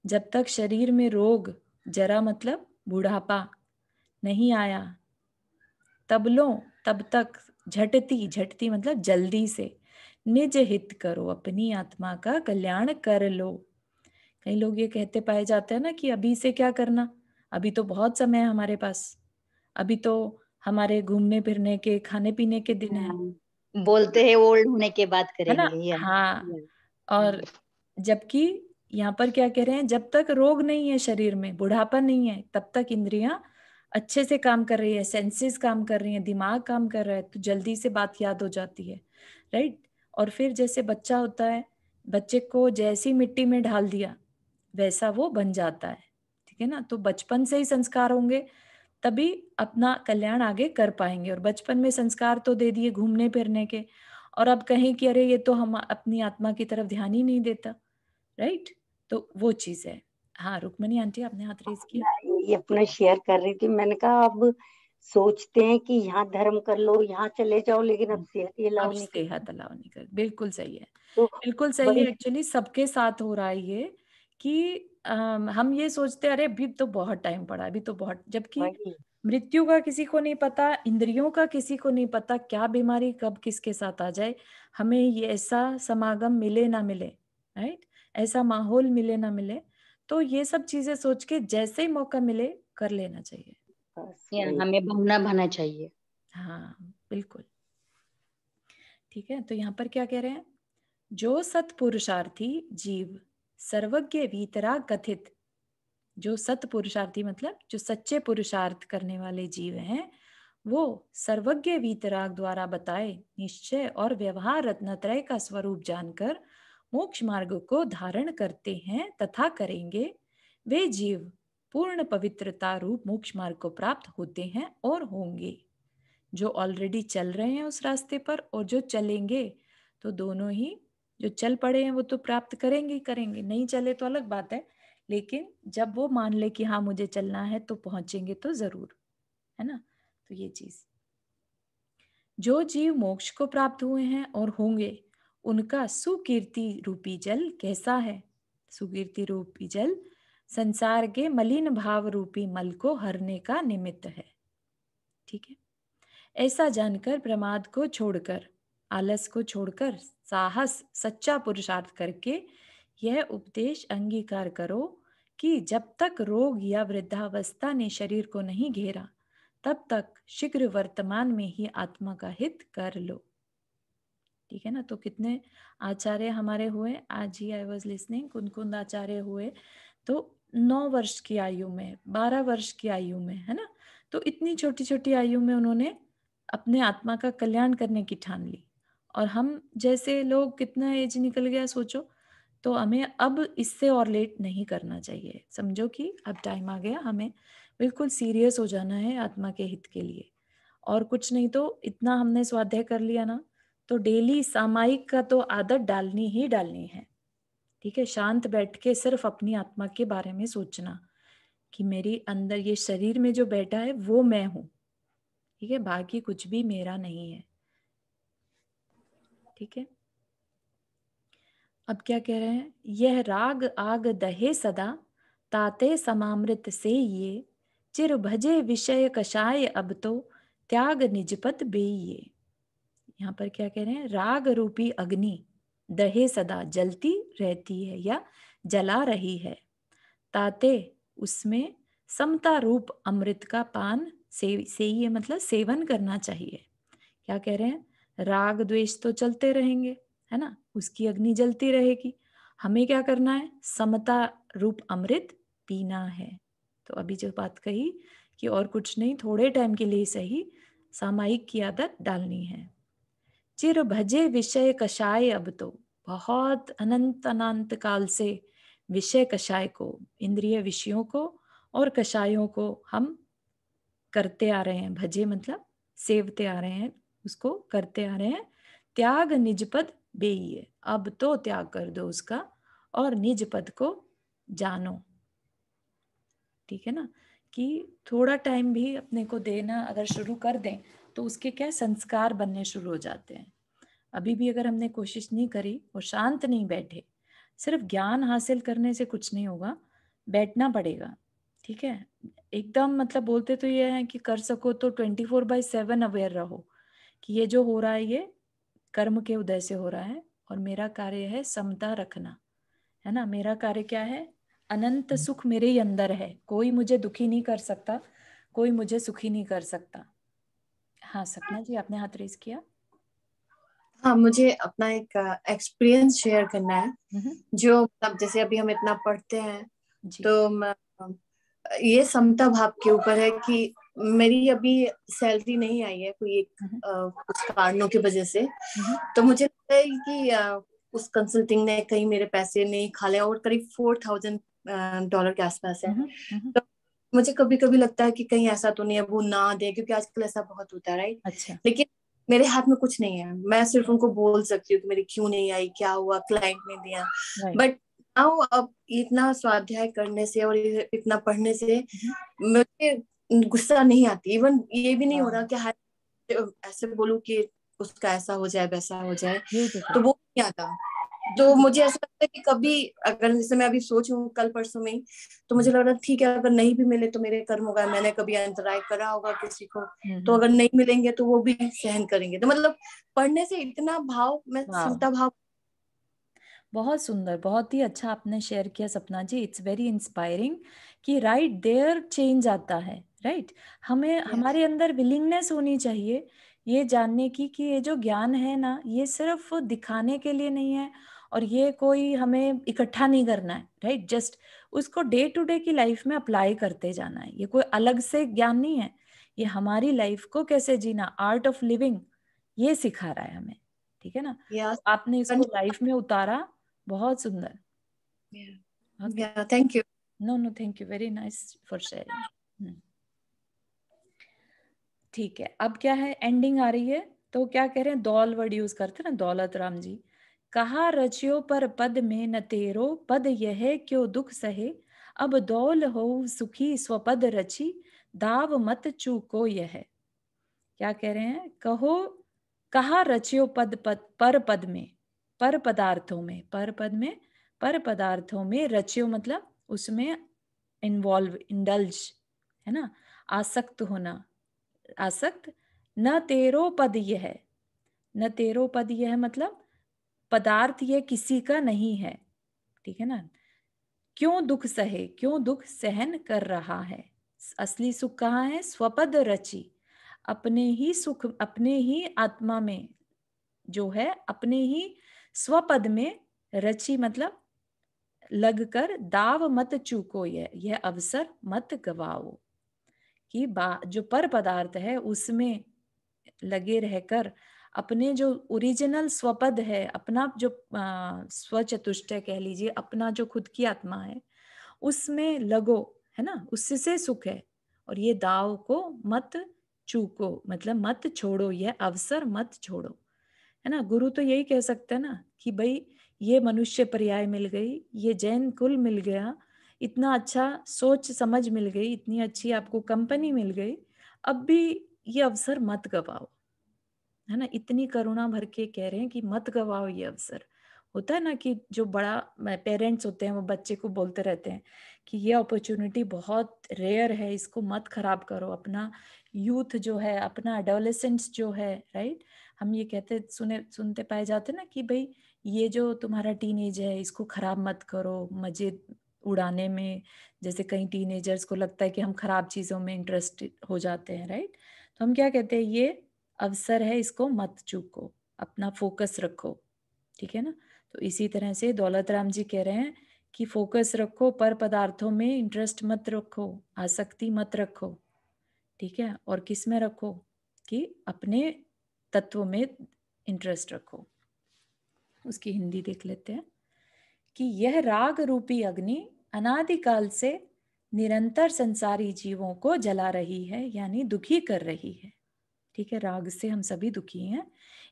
जब तक शरीर में रोग जरा मतलब बुढ़ापा, नहीं आया। तब लो, तब तक। झटती, झटती मतलब जल्दी से। निज हित करो, अपनी आत्मा का कल्याण कर लो। कई लोग ये कहते पाए जाते हैं ना कि अभी से क्या करना, अभी तो बहुत समय है हमारे पास, अभी तो हमारे घूमने फिरने के, खाने पीने के दिन है बोलते हैं ओल्ड होने के बाद है ना। करेंगे, या हाँ, और जबकि यहाँ पर क्या कह रहे हैं, जब तक रोग नहीं है शरीर में, बुढ़ापा नहीं है, तब तक इंद्रियां अच्छे से काम कर रही है, सेंसेस काम कर रही है, दिमाग काम कर रहा है, तो जल्दी से बात याद हो जाती है, राइट। और फिर जैसे बच्चा होता है, बच्चे को जैसी मिट्टी में ढाल दिया वैसा वो बन जाता है, ठीक है ना। तो बचपन से ही संस्कार होंगे तभी अपना कल्याण आगे कर पाएंगे। और बचपन में संस्कार तो दे दिए घूमने फिरने के, और अब कहें कि अरे ये तो हम अपनी आत्मा की तरफ ध्यान ही नहीं देता, राइट। तो वो चीज है। हाँ रुक्मणी आंटी, आपने हाथ रेज किया। ये अपना शेयर कर रही थी, मैंने कहा अब सोचते हैं कि यहाँ धर्म कर लो, यहाँ चले जाओ, लेकिन अब सेहत ये अब अलाउ नहीं करती। सेहत अलाउ नहीं कर, बिल्कुल सही है, तो बिल्कुल सही बड़ी है। एक्चुअली सबके साथ हो रहा है ये कि हम ये सोचते हैं अरे अभी तो बहुत टाइम पड़ा, अभी तो बहुत, जबकि वही मृत्यु का किसी को नहीं पता, इंद्रियों का किसी को नहीं पता, क्या बीमारी कब किसके साथ आ जाए। हमें ये ऐसा समागम मिले ना मिले, राइट, ऐसा माहौल मिले ना मिले, तो ये सब चीजें सोच के जैसे ही मौका मिले कर लेना चाहिए। बस या वही। हमें भवना बना चाहिए। हाँ बिल्कुल, ठीक है। तो यहाँ पर क्या कह रहे हैं, जो सत्पुरुषार्थी जीव सर्वज्ञ वीतराग कथित, जो सत्पुरुषार्थी मतलब जो सच्चे पुरुषार्थ करने वाले जीव हैं, वो सर्वज्ञ वीतराग द्वारा बताए निश्चय और व्यवहार रत्नत्रय का स्वरूप जानकर मोक्ष मार्ग को धारण करते हैं तथा करेंगे। वे जीव पूर्ण पवित्रता रूप मोक्ष मार्ग को प्राप्त होते हैं और होंगे। जो ऑलरेडी चल रहे हैं उस रास्ते पर और जो चलेंगे, तो दोनों ही, जो चल पड़े हैं वो तो प्राप्त करेंगे ही करेंगे, नहीं चले तो अलग बात है, लेकिन जब वो मान ले कि हाँ मुझे चलना है तो पहुंचेंगे तो जरूर, है ना। तो ये चीज, जो जीव मोक्ष को प्राप्त हुए हैं और होंगे, उनका सुकीर्ति रूपी जल कैसा है। सुकीर्ति रूपी जल संसार के मलिन भाव रूपी मल को हरने का निमित्त है, ठीक है। ऐसा जानकर प्रमाद को छोड़कर, आलस को छोड़कर साहस सच्चा पुरुषार्थ करके यह उपदेश अंगीकार करो कि जब तक रोग या वृद्धावस्था ने शरीर को नहीं घेरा, तब तक शीघ्र वर्तमान में ही आत्मा का हित कर लो, ठीक है ना। तो कितने आचार्य हमारे हुए, आज ही आई वॉज लिसनिंग, कुंद आचार्य हुए, तो 9 वर्ष की आयु में, 12 वर्ष की आयु में, है ना। तो इतनी छोटी छोटी आयु में उन्होंने अपने आत्मा का कल्याण करने की ठान ली। और हम जैसे लोग, कितना एज निकल गया सोचो, तो हमें अब इससे और लेट नहीं करना चाहिए। समझो कि अब टाइम आ गया, हमें बिल्कुल सीरियस हो जाना है आत्मा के हित के लिए। और कुछ नहीं तो इतना हमने स्वाध्याय कर लिया ना, तो डेली सामायिक का तो आदत डालनी ही डालनी है, ठीक है। शांत बैठ के सिर्फ अपनी आत्मा के बारे में सोचना कि मेरी अंदर ये शरीर में जो बैठा है वो मैं हूं, ठीक है, बाकी कुछ भी मेरा नहीं है, ठीक है। अब क्या कह रहे हैं, यह राग आग दहे सदा ताते समामृत से ये, चिर भजे विषय कषाय अब तो त्याग निजपत बेइये। यहाँ पर क्या कह रहे हैं, राग रूपी अग्नि दहे सदा जलती रहती है या जला रही है, ताते उसमें समता रूप अमृत का पान से ये मतलब सेवन करना चाहिए। क्या कह रहे हैं, राग द्वेष तो चलते रहेंगे, है ना, उसकी अग्नि जलती रहेगी, हमें क्या करना है, समता रूप अमृत पीना है। तो अभी जो बात कही कि और कुछ नहीं, थोड़े टाइम के लिए सही सामायिक की आदत डालनी है। चिर भजे विषय कषाय अब तो, बहुत अनंत अनंत काल से विषय कषाय को, इंद्रिय विषयों को और कषायों को हम करते आ रहे हैं, भजे मतलब सेवते आ रहे हैं, उसको करते आ रहे हैं। त्याग निज पद बेइये, अब तो त्याग कर दो उसका और निज पद को जानो, ठीक है ना। कि थोड़ा टाइम भी अपने को देना अगर शुरू कर दें तो उसके क्या संस्कार बनने शुरू हो जाते हैं। अभी भी अगर हमने कोशिश नहीं करी और शांत नहीं बैठे, सिर्फ ज्ञान हासिल करने से कुछ नहीं होगा, बैठना पड़ेगा, ठीक है, एकदम मतलब बोलते तो ये है कि कर सको तो 24/7 अवेयर रहो कि ये जो हो रहा है ये कर्म के उदय से हो रहा है और मेरा कार्य है समता रखना, है ना। मेरा कार्य क्या है, अनंत सुख मेरे ही अंदर है, कोई मुझे दुखी नहीं कर सकता, कोई मुझे सुखी नहीं कर सकता। हाँ सपना जी, आपने हाथ रेज किया। हाँ, मुझे अपना एक एक्सपीरियंस शेयर करना है। जो मतलब जैसे अभी हम इतना पढ़ते हैं जी। तो ये समता भाव के ऊपर है कि मेरी अभी सैलरी नहीं आई है कोई एक कुछ कारणों की वजह से। तो मुझे लगता है कि उस कंसल्टिंग ने कहीं मेरे पैसे नहीं खा लिया और करीब $4,000 के आसपास है। तो मुझे कभी कभी लगता है कि कहीं ऐसा तो नहीं है वो ना दे, क्योंकि आजकल ऐसा बहुत होता है, राइट। अच्छा। लेकिन मेरे हाथ में कुछ नहीं है, मैं सिर्फ उनको बोल सकती हूँ कि मेरी क्यों नहीं आई, क्या हुआ, क्लाइंट ने दिया। बट नाउ अब इतना स्वाध्याय करने से और इतना पढ़ने से मुझे गुस्सा नहीं आती। इवन ये भी नहीं हो रहा कि हाय ऐसे बोलूं कि उसका ऐसा हो जाए वैसा हो जाए, तो वो नहीं आता। तो मुझे ऐसा लगता है कि कभी अगर जैसे मैं अभी सोचूं कल परसों में ही, तो मुझे लग रहा है ठीक है अगर नहीं भी मिले तो मेरे कर्म होगा, मैंने कभी अंतराय करा होगा किसी को, तो अगर नहीं मिलेंगे तो वो भी सहन करेंगे। तो मतलब पढ़ने से इतना भाव, मैं समता भाव। बहुत सुंदर, बहुत ही अच्छा आपने शेयर किया सपना जी। इट्स वेरी इंस्पायरिंग कि राइट देयर चेंज आता है, राइट। हमें हमारे अंदर विलिंगनेस होनी चाहिए ये जानने की कि ये जो ज्ञान है ना, ये सिर्फ दिखाने के लिए नहीं है और ये कोई हमें इकट्ठा नहीं करना है, राइट। जस्ट उसको डे टू डे की लाइफ में अप्लाई करते जाना है। ये कोई अलग से ज्ञान नहीं है, ये हमारी लाइफ को कैसे जीना, आर्ट ऑफ लिविंग, ये सिखा रहा है हमें, ठीक है ना। तो आपने इसको लाइफ में उतारा, बहुत सुंदर। Thank you. No thank you, very nice for sharing. ठीक है, अब क्या है, एंडिंग आ रही है, तो क्या कह रहे हैं, दौल वर्ड यूज करते हैं ना, दौलत राम जी। कहा रचियो पर पद में न तेरो, पद यह क्यों दुख सहे, अब दौल हो सुखी स्वपद रची, दाव मत चूको यह। क्या कह रहे हैं, कहा रचियो पद पर पद में, पर पदार्थों में, पर पद में, पर पदार्थों में, रचियो मतलब उसमें इन्वॉल्व, इंडल्ज, है ना, आसक्त होना, आसक्त। न तेरो पद यह, न तेरो पद यह मतलब पदार्थ ये किसी का नहीं है, ठीक है ना। क्यों दुख सहे, क्यों दुख सहन कर रहा है, असली सुख कहाँ है, स्वपद रची, अपने ही सुख, अपने ही आत्मा में जो है, अपने ही स्वपद में, रची मतलब लगकर, दाव मत चूको यह अवसर मत गवाओ, कि जो पर पदार्थ है उसमें लगे रहकर अपने जो ओरिजिनल स्वपद है, अपना जो स्वचतुष्टय कह लीजिए, अपना जो खुद की आत्मा है उसमें लगो, है ना, उससे सुख है। और ये दाव को मत चूको मतलब मत छोड़ो, ये अवसर मत छोड़ो, है ना। गुरु तो यही कह सकते हैं ना कि भाई ये मनुष्य पर्याय मिल गई, ये जैन कुल मिल गया, इतना अच्छा सोच समझ मिल गई, इतनी अच्छी आपको कंपनी मिल गई, अब भी ये अवसर मत गवाओ, है ना। इतनी करुणा भर के कह रहे हैं कि मत गवाओ ये अवसर। होता है ना कि जो बड़ा पेरेंट्स होते हैं वो बच्चे को बोलते रहते हैं कि ये अपॉर्चुनिटी बहुत रेयर है, इसको मत खराब करो, अपना यूथ जो है, अपना एडोलेसेंस जो है, राइट। हम ये कहते सुनते पाए जाते ना कि भाई ये जो तुम्हारा टीनेज है इसको खराब मत करो मजे उड़ाने में। जैसे कई टीनेजर्स को लगता है कि हम खराब चीज़ों में इंटरेस्ट हो जाते हैं, राइट। तो हम क्या कहते हैं, ये अवसर है, इसको मत चूको, अपना फोकस रखो, ठीक है ना। तो इसी तरह से दौलत राम जी कह रहे हैं कि फोकस रखो, पर पदार्थों में इंटरेस्ट मत रखो, आसक्ति मत रखो, ठीक है। और किस में रखो, कि अपने तत्व में इंटरेस्ट रखो। उसकी हिंदी देख लेते हैं कि यह राग रूपी अग्नि अनादिकाल से निरंतर संसारी जीवों को जला रही है, यानी दुखी कर रही है, ठीक है। राग से हम सभी दुखी हैं,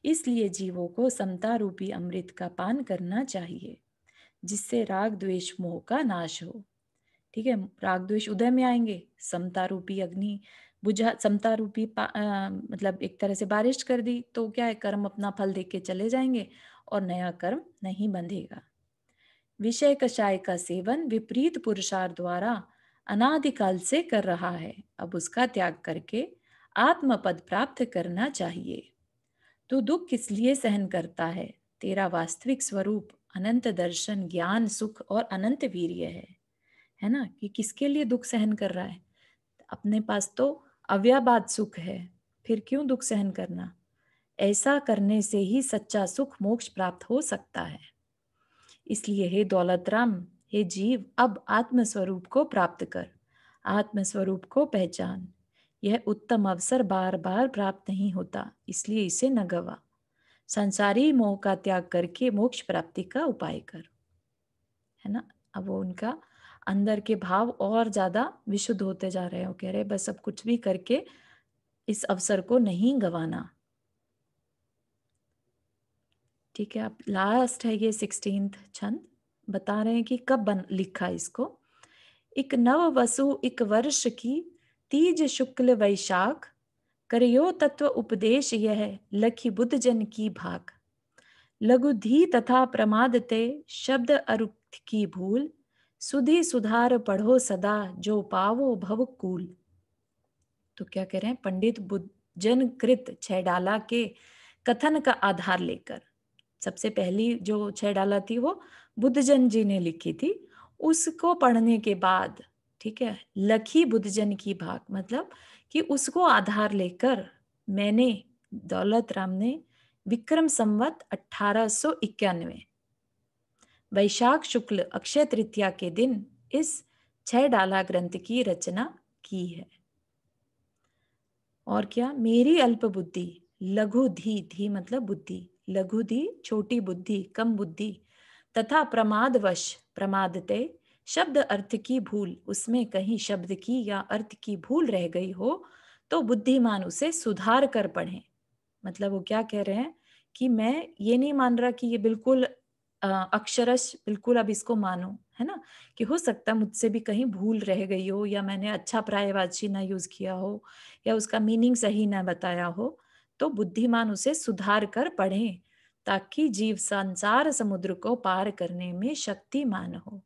इसलिए जीवों को समता रूपी अमृत का पान करना चाहिए, जिससे राग द्वेष मोह का नाश हो, ठीक है। राग द्वेष उदय में आएंगे, समता रूपी अग्नि बुझा, समता रूपी मतलब एक तरह से बारिश कर दी तो क्या है, कर्म अपना फल देके चले जाएंगे और नया कर्म नहीं बंधेगा। विषय कषाय का सेवन विपरीत पुरुषार्थ द्वारा अनादिकाल से कर रहा है, अब उसका त्याग करके आत्मपद प्राप्त करना चाहिए। तो दुख किस लिए सहन करता है? तेरा वास्तविक स्वरूप अनंत दर्शन, ज्ञान, सुख और अनंत वीर्य है ना? कि किसके लिए दुख सहन कर रहा है? अपने पास तो अव्याबाद सुख है, फिर क्यों दुख सहन करना? ऐसा करने से ही सच्चा सुख मोक्ष प्राप्त हो सकता है। इसलिए हे दौलतराम, हे जीव, अब आत्मस्वरूप को प्राप्त कर, आत्मस्वरूप को पहचान। यह उत्तम अवसर बार बार प्राप्त नहीं होता, इसलिए इसे न गवा। संसारी मोह का त्याग करके मोक्ष प्राप्ति का उपाय कर, है ना? अब वो उनका अंदर के भाव और ज्यादा विशुद्ध होते जा रहे हो, कह रहे बस अब कुछ भी करके इस अवसर को नहीं गवाना। ठीक है, अब लास्ट है ये 16th छंद, बता रहे हैं कि कब लिखा इसको। एक नव वसु एक वर्ष की तीज शुक्ल वैशाख, करयो तत्व उपदेश यह लखी बुद्ध जन की भाग। लघुधी तथा प्रमाद ते शब्द अरुक्त की भूल, सुधी सुधार पढ़ो सदा जो पावो भव कूल। तो क्या कह रहे हैं? पंडित बुद्धजन कृत 6 डाला के कथन का आधार लेकर, सबसे पहली जो 6 डाला थी वो बुद्धजन जी ने लिखी थी, उसको पढ़ने के बाद, ठीक है, लखी बुद्धजन की भाग, मतलब कि उसको आधार लेकर मैंने, दौलत राम ने, विक्रम संवत 1891 वैशाख शुक्ल अक्षय तृतीया के दिन इस 6 डाला ग्रंथ की रचना की है। और क्या? मेरी अल्प बुद्धि, लघु धी, धी मतलब बुद्धि, लघु धी छोटी बुद्धि, कम बुद्धि, तथा प्रमादवश, प्रमादते शब्द अर्थ की भूल, उसमें कहीं शब्द की या अर्थ की भूल रह गई हो तो बुद्धिमान उसे सुधार कर पढ़े। मतलब वो क्या कह रहे हैं कि मैं ये नहीं मान रहा कि ये बिल्कुल अक्षरश बिल्कुल अब इसको मानो, है ना, कि हो सकता है मुझसे भी कहीं भूल रह गई हो, या मैंने अच्छा पर्यायवाची ना यूज किया हो, या उसका मीनिंग सही ना बताया हो, तो बुद्धिमान उसे सुधार कर पढ़े ताकि जीव संसार समुद्र को पार करने में शक्तिमान हो।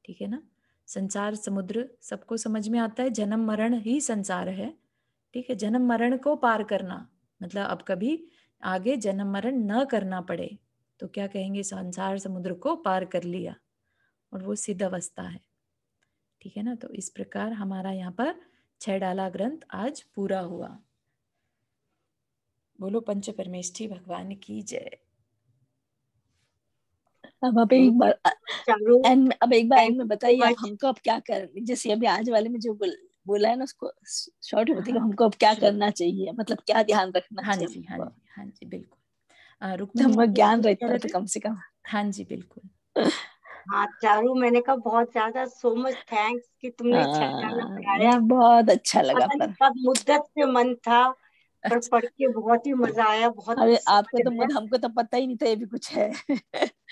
ठीक है ना? संसार समुद्र सबको समझ में आता है, जन्म मरण ही संसार है। ठीक है, जन्म मरण को पार करना मतलब अब कभी आगे जन्म मरण न करना पड़े, तो क्या कहेंगे? संसार समुद्र को पार कर लिया, और वो सिद्ध अवस्था है। ठीक है ना? तो इस प्रकार हमारा यहाँ पर 6 डाला ग्रंथ आज पूरा हुआ। बोलो पंच परमेष्ठी भगवान की जय। अब एक बार चारों अब एक बार थैंक में यू बताइए सो आप मच। हमको अब क्या कर, जैसे अभी आज वाले में जो बोला है ना उसको शॉर्ट होती है, हाँ, हमको अब क्या sure. करना चाहिए, मतलब क्या ध्यान रखना हाँ चाहिए जी, हाँ हमको, जी, हाँ जी, बिल्कुल। तो रुक्मिणी हमको आप ज्ञान कुछ कह रहता रहे तो थे? कम से कम। हाँ जी, बिल्कुल। हाँ चारू, मैंने कहा बहुत ज्यादा सो मच थैंक्स कि तुमने 6 डाला पढ़ाया। मुझे बहुत अच्छा लगा पता नहीं पर। कब मुद्दत से मन था, पर अच्छा, पढ़ के बहुत ही मजा आया, बहुत अरे कुछ समझ आपको तो आया। हमको तो पता ही नहीं था ये भी कुछ है।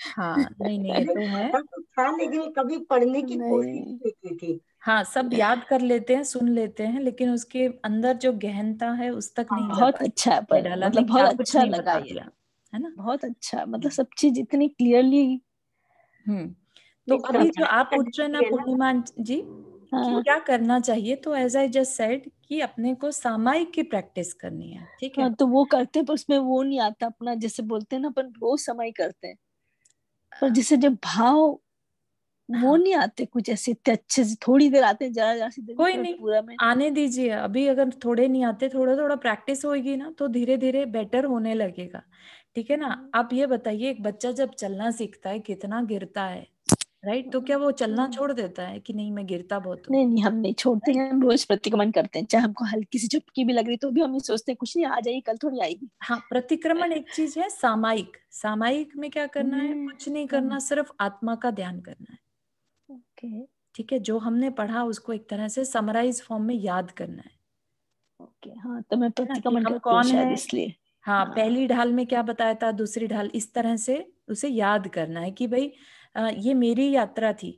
हाँ, नहीं ये अरे तो है। पता तो था लेकिन कभी पढ़ने की कोशिश नहीं, नहीं की थी। हाँ, सब याद कर लेते हैं, सुन लेते हैं, लेकिन उसके अंदर जो गहनता है उस तक नहीं जा बहुत पाती। अच्छा है, ये पर डाला में मतलब बहुत क्या कुछ अच्छा नहीं लगा बता ये, दिया, है ना? बहुत अच्छा, मतलब सब चीज इतनी क्लियरली। तो ये अभी जो समझाने आप का पूछ रहे हैं ना जरूरी है ना। पूर्णिमा जी, कि हाँ क्या करना चाहिए, तो एज आई जस्ट सेड कि अपने को सामायिक की प्रैक्टिस करनी है। ठीक है, हाँ, तो वो करते हैं पर उसमें वो नहीं आता अपना, जैसे बोलते हैं ना अपन रोज समय करते हैं, पर जैसे जब भाव वो हाँ, नहीं आते कुछ ऐसे इतने अच्छे से, थोड़ी देर आते हैं, जरा जरा सी देर में, कोई पर नहीं, पूरा में। आने दीजिए। अभी अगर थोड़े नहीं आते, थोड़ा थोड़ा प्रैक्टिस होगी ना तो धीरे धीरे बेटर होने लगेगा। ठीक है ना? आप ये बताइए, एक बच्चा जब चलना सीखता है कितना गिरता है, राइट? तो क्या वो चलना छोड़ देता है कि नहीं मैं गिरता बहुत हूँ? नहीं नहीं, हम नहीं छोड़ते राइट? हैं, हम रोज प्रतिक्रमण करते हैं, चाहे हमको हल्की सी झपकी भी लग रही तो भी हम ये सोचते हैं कुछ नहीं, आ जाएगी, कल थोड़ी आएगी। हाँ, प्रतिक्रमण एक चीज है, सामायिक, सामायिक में क्या करना है? कुछ नहीं करना, सिर्फ आत्मा का ध्यान करना है। ओके ठीक है, जो हमने पढ़ा उसको एक तरह से समराइज फॉर्म में याद करना है ओके, हाँ तो मैं ना, कि प्रतिक्रमण हम करती हूँ कौन शायद है। इसलिए। हाँ, हाँ पहली ढाल में क्या बताया था, दूसरी ढाल, इस तरह से उसे याद करना है कि भाई ये मेरी यात्रा थी,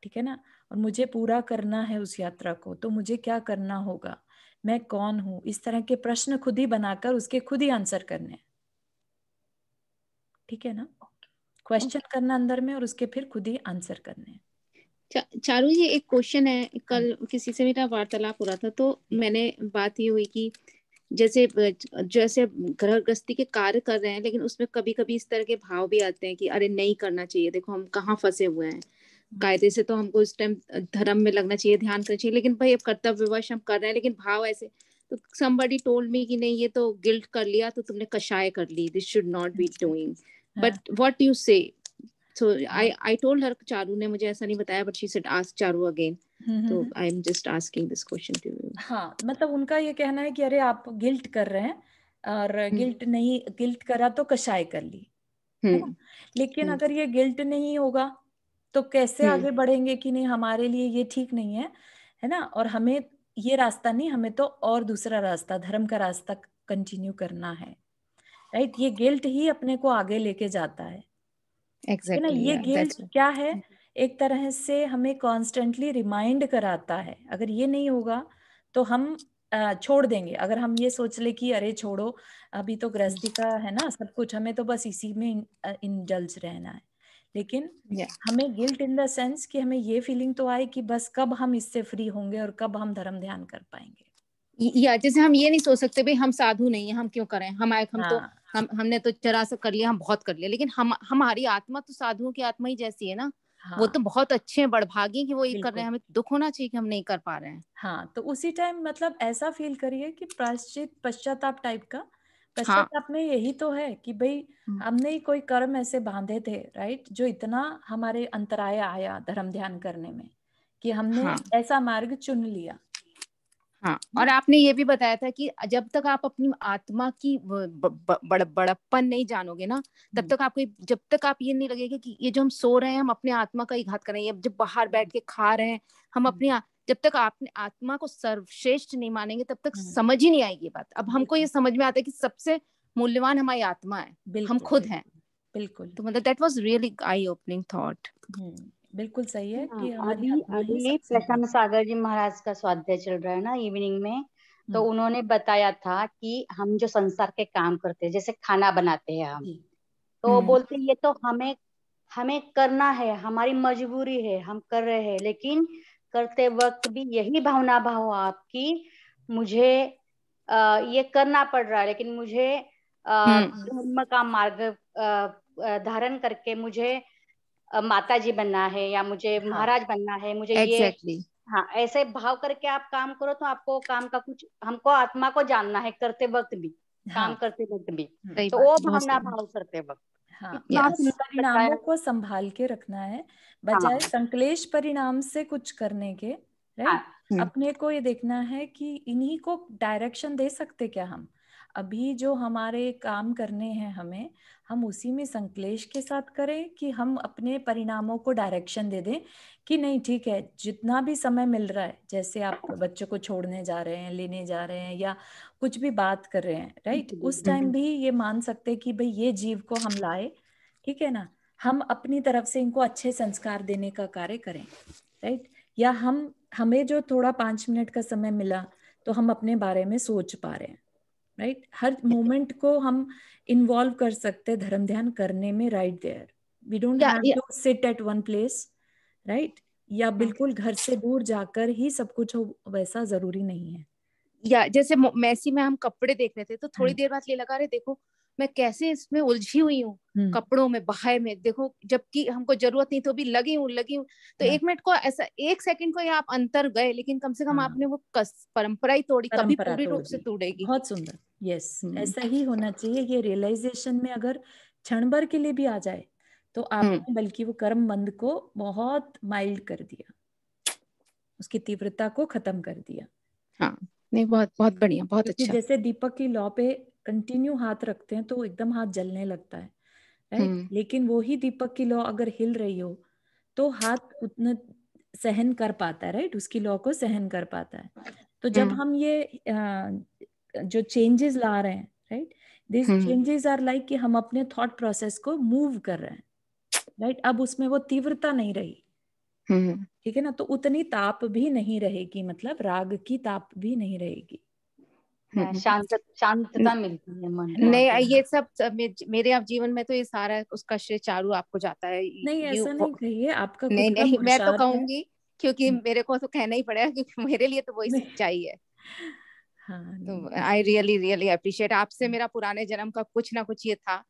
ठीक है ना, और मुझे पूरा करना है उस यात्रा को, तो मुझे क्या करना होगा, मैं कौन हूं, इस तरह के प्रश्न खुद ही बनाकर उसके खुद ही आंसर करने हैं। ठीक है ना? क्वेश्चन ओके करना अंदर में और उसके फिर खुद ही आंसर करने हैं। चारू जी एक क्वेश्चन है, कल किसी से मेरा वार्तालाप हो रहा था तो मैंने बात ये हुई कि जैसे जैसे गृहस्थी के कार्य कर रहे हैं लेकिन उसमें कभी कभी इस तरह के भाव भी आते हैं कि अरे नहीं करना चाहिए, देखो हम कहाँ फंसे हुए हैं, कायदे से तो हमको इस टाइम धर्म में लगना चाहिए, ध्यान करना चाहिए, लेकिन भाई अब कर्तव्यवश हम कर रहे हैं लेकिन भाव ऐसे। तो somebody told me कि नहीं ये तो गिल्ट कर लिया तो तुमने कषाय कर ली, this should not be doing, but what you say? So I told her, Charu ने मुझे ऐसा नहीं बताया, but she said ask Charu again. तो I am just asking this question to you. हाँ, मतलब उनका ये कहना है कि अरे आप गिल्ट कर रहे हैं और गिल्ट करा तो कषाय कर ली, है ना? लेकिन अगर ये गिल्ट नहीं होगा तो कैसे आगे बढ़ेंगे कि नहीं हमारे लिए ये ठीक नहीं है ना? और हमें ये रास्ता नहीं, हमें तो और दूसरा रास्ता, धर्म का रास्ता कंटिन्यू करना है, राइट? ये गिल्ट ही अपने को आगे लेके जाता है, है ना? ये गिल्ट क्या है? एक तरह से हमें कॉन्स्टेंटली रिमाइंड कराता है। अगर ये नहीं होगा तो हम छोड़ देंगे। अगर हम ये सोच ले कि अरे छोड़ो, अभी तो गृहस्थी का है ना सब कुछ, हमें तो बस इसी में इंडल्ज रहना है। लेकिन हमें गिल्ट इन द सेंस कि हमें ये फीलिंग तो आए कि बस कब हम इससे फ्री होंगे और कब हम धर्म ध्यान कर पाएंगे। या जैसे हम ये नहीं सोच सकते भाई हम साधु नहीं है, हम क्यों करें, हमने तो जरा सा कर लिया, हम बहुत कर लिया, लेकिन हमारी आत्मा तो साधुओं की आत्मा ही जैसी है ना। वो तो बहुत अच्छे हैं, बड़भागी कि वो ये कर रहे हैं, हमें दुख होना चाहिए कि हम नहीं कर पा रहे हैं। हाँ, तो उसी टाइम मतलब ऐसा फील करिए कि पश्चाताप टाइप का। पश्चाताप में यही तो है कि भाई हमने ही कोई कर्म ऐसे बांधे थे, राइट, जो इतना हमारे अंतराय आया धर्म ध्यान करने में कि हमने ऐसा मार्ग चुन लिया। हाँ, और आपने ये भी बताया था कि जब तक आप अपनी आत्मा की बड़प्पन नहीं जानोगे ना, तब तक आपको, जब तक आप ये नहीं लगेगा कि ये जो हम सो रहे हैं हम अपने आत्मा का ही घात कर रहे हैं, जब बाहर बैठ के खा रहे हैं हम अपनी, जब तक आपने आत्मा को सर्वश्रेष्ठ नहीं मानेंगे तब तक समझ ही नहीं आएगी बात। अब हमको ये समझ में आता है कि सबसे मूल्यवान हमारी आत्मा है, हम खुद हैं। बिल्कुल, तो मतलब that was really I opening thought. बिल्कुल सही है कि अभी प्रशांत सागर जी महाराज का स्वाध्याय चल रहा है ना इवनिंग में, तो उन्होंने बताया था कि हम जो संसार के काम करते हैं, जैसे खाना बनाते हैं हम, तो बोलते ये तो हमें करना है, हमारी मजबूरी है, हम कर रहे हैं, लेकिन करते वक्त भी यही भावना भाव आपकी, मुझे ये करना पड़ रहा है, लेकिन मुझे धर्म का मार्ग धारण करके मुझे माता जी बनना है या मुझे महाराज बनना है, मुझे ये ऐसे भाव करके आप काम करो तो आपको काम का कुछ, हमको आत्मा को जानना है करते वक्त भी, काम करते वक्त भी, तो वो भावना भाव करते वक्त इतना परिणामों को संभाल के रखना है, बजाय संकलेश परिणाम से कुछ करने के, राइट? अपने को ये देखना है कि इन्हीं को डायरेक्शन दे सकते क्या हम, अभी जो हमारे काम करने हैं हमें, हम उसी में संकलेश के साथ करें कि हम अपने परिणामों को डायरेक्शन दे दें कि नहीं ठीक है, जितना भी समय मिल रहा है, जैसे आप बच्चों को छोड़ने जा रहे हैं, लेने जा रहे हैं या कुछ भी बात कर रहे हैं, राइट, उस टाइम भी ये मान सकते हैं कि भाई ये जीव को हम लाए, ठीक है ना, हम अपनी तरफ से इनको अच्छे संस्कार देने का कार्य करें, राइट, या हमें जो थोड़ा 5 मिनट का समय मिला तो हम अपने बारे में सोच पा रहे हैं, राइट, हर मोमेंट को हम इन्वॉल्व कर सकते हैं धर्म ध्यान करने में, right there, we don't have to sit at one place, right, या बिल्कुल घर से दूर जाकर ही सब कुछ हो, वैसा जरूरी नहीं है। या जैसे मैसी में हम कपड़े देख रहे थे तो थोड़ी देर बाद ये लगा रहे देखो मैं कैसे इसमें उलझी हुई हूँ कपड़ों में, बाहर में देखो, जबकि हमको जरूरत नहीं तो भी लगी हूँ तो 1 मिनट को ऐसा 1 सेकंड को आप अंतर गए, लेकिन कम से कम आपने वो परंपरा ही तोड़ी, कभी पूरी रूप से तोड़ेगी। बहुत सुंदर, यस, ऐसा ही होना चाहिए। ये रियलाइजेशन में अगर क्षण भर के लिए भी आ जाए तो आपने बल्कि वो कर्म बंध को बहुत माइल्ड कर दिया, उसकी तीव्रता को खत्म कर दिया। हाँ, नहीं, बहुत बहुत बढ़िया, बहुत अच्छा। जैसे दीपक की लौ पे कंटिन्यू हाथ रखते हैं तो एकदम हाथ जलने लगता है, राइट, लेकिन वो ही दीपक की लौ अगर हिल रही हो तो हाथ उतना सहन कर पाता है, राइट, उसकी लौ को सहन कर पाता है। तो जब हम ये जो चेंजेस ला रहे हैं, right, this changes are like कि हम अपने थॉट प्रोसेस को मूव कर रहे हैं, राइट, अब उसमें वो तीव्रता नहीं रही, ठीक है ना, तो उतनी ताप भी नहीं रहेगी, मतलब राग की ताप भी नहीं रहेगी। शांतता मिलती है मन को। नहीं, ये सब मेरे आप जीवन में तो ये सारा उसका श्रेय चारू आपको जाता है। नहीं ऐसा नहीं कहिए, आपका नहीं खुद का नहीं, मैं तो पुरुषार्थ है। कहूंगी क्योंकि मेरे को तो कहना ही पड़ेगा क्योंकि मेरे लिए तो वही सच्चाई है। हाँ, तो आई रियली रियली अप्रिशिएट। आपसे मेरा पुराने जन्म का कुछ ना कुछ ये था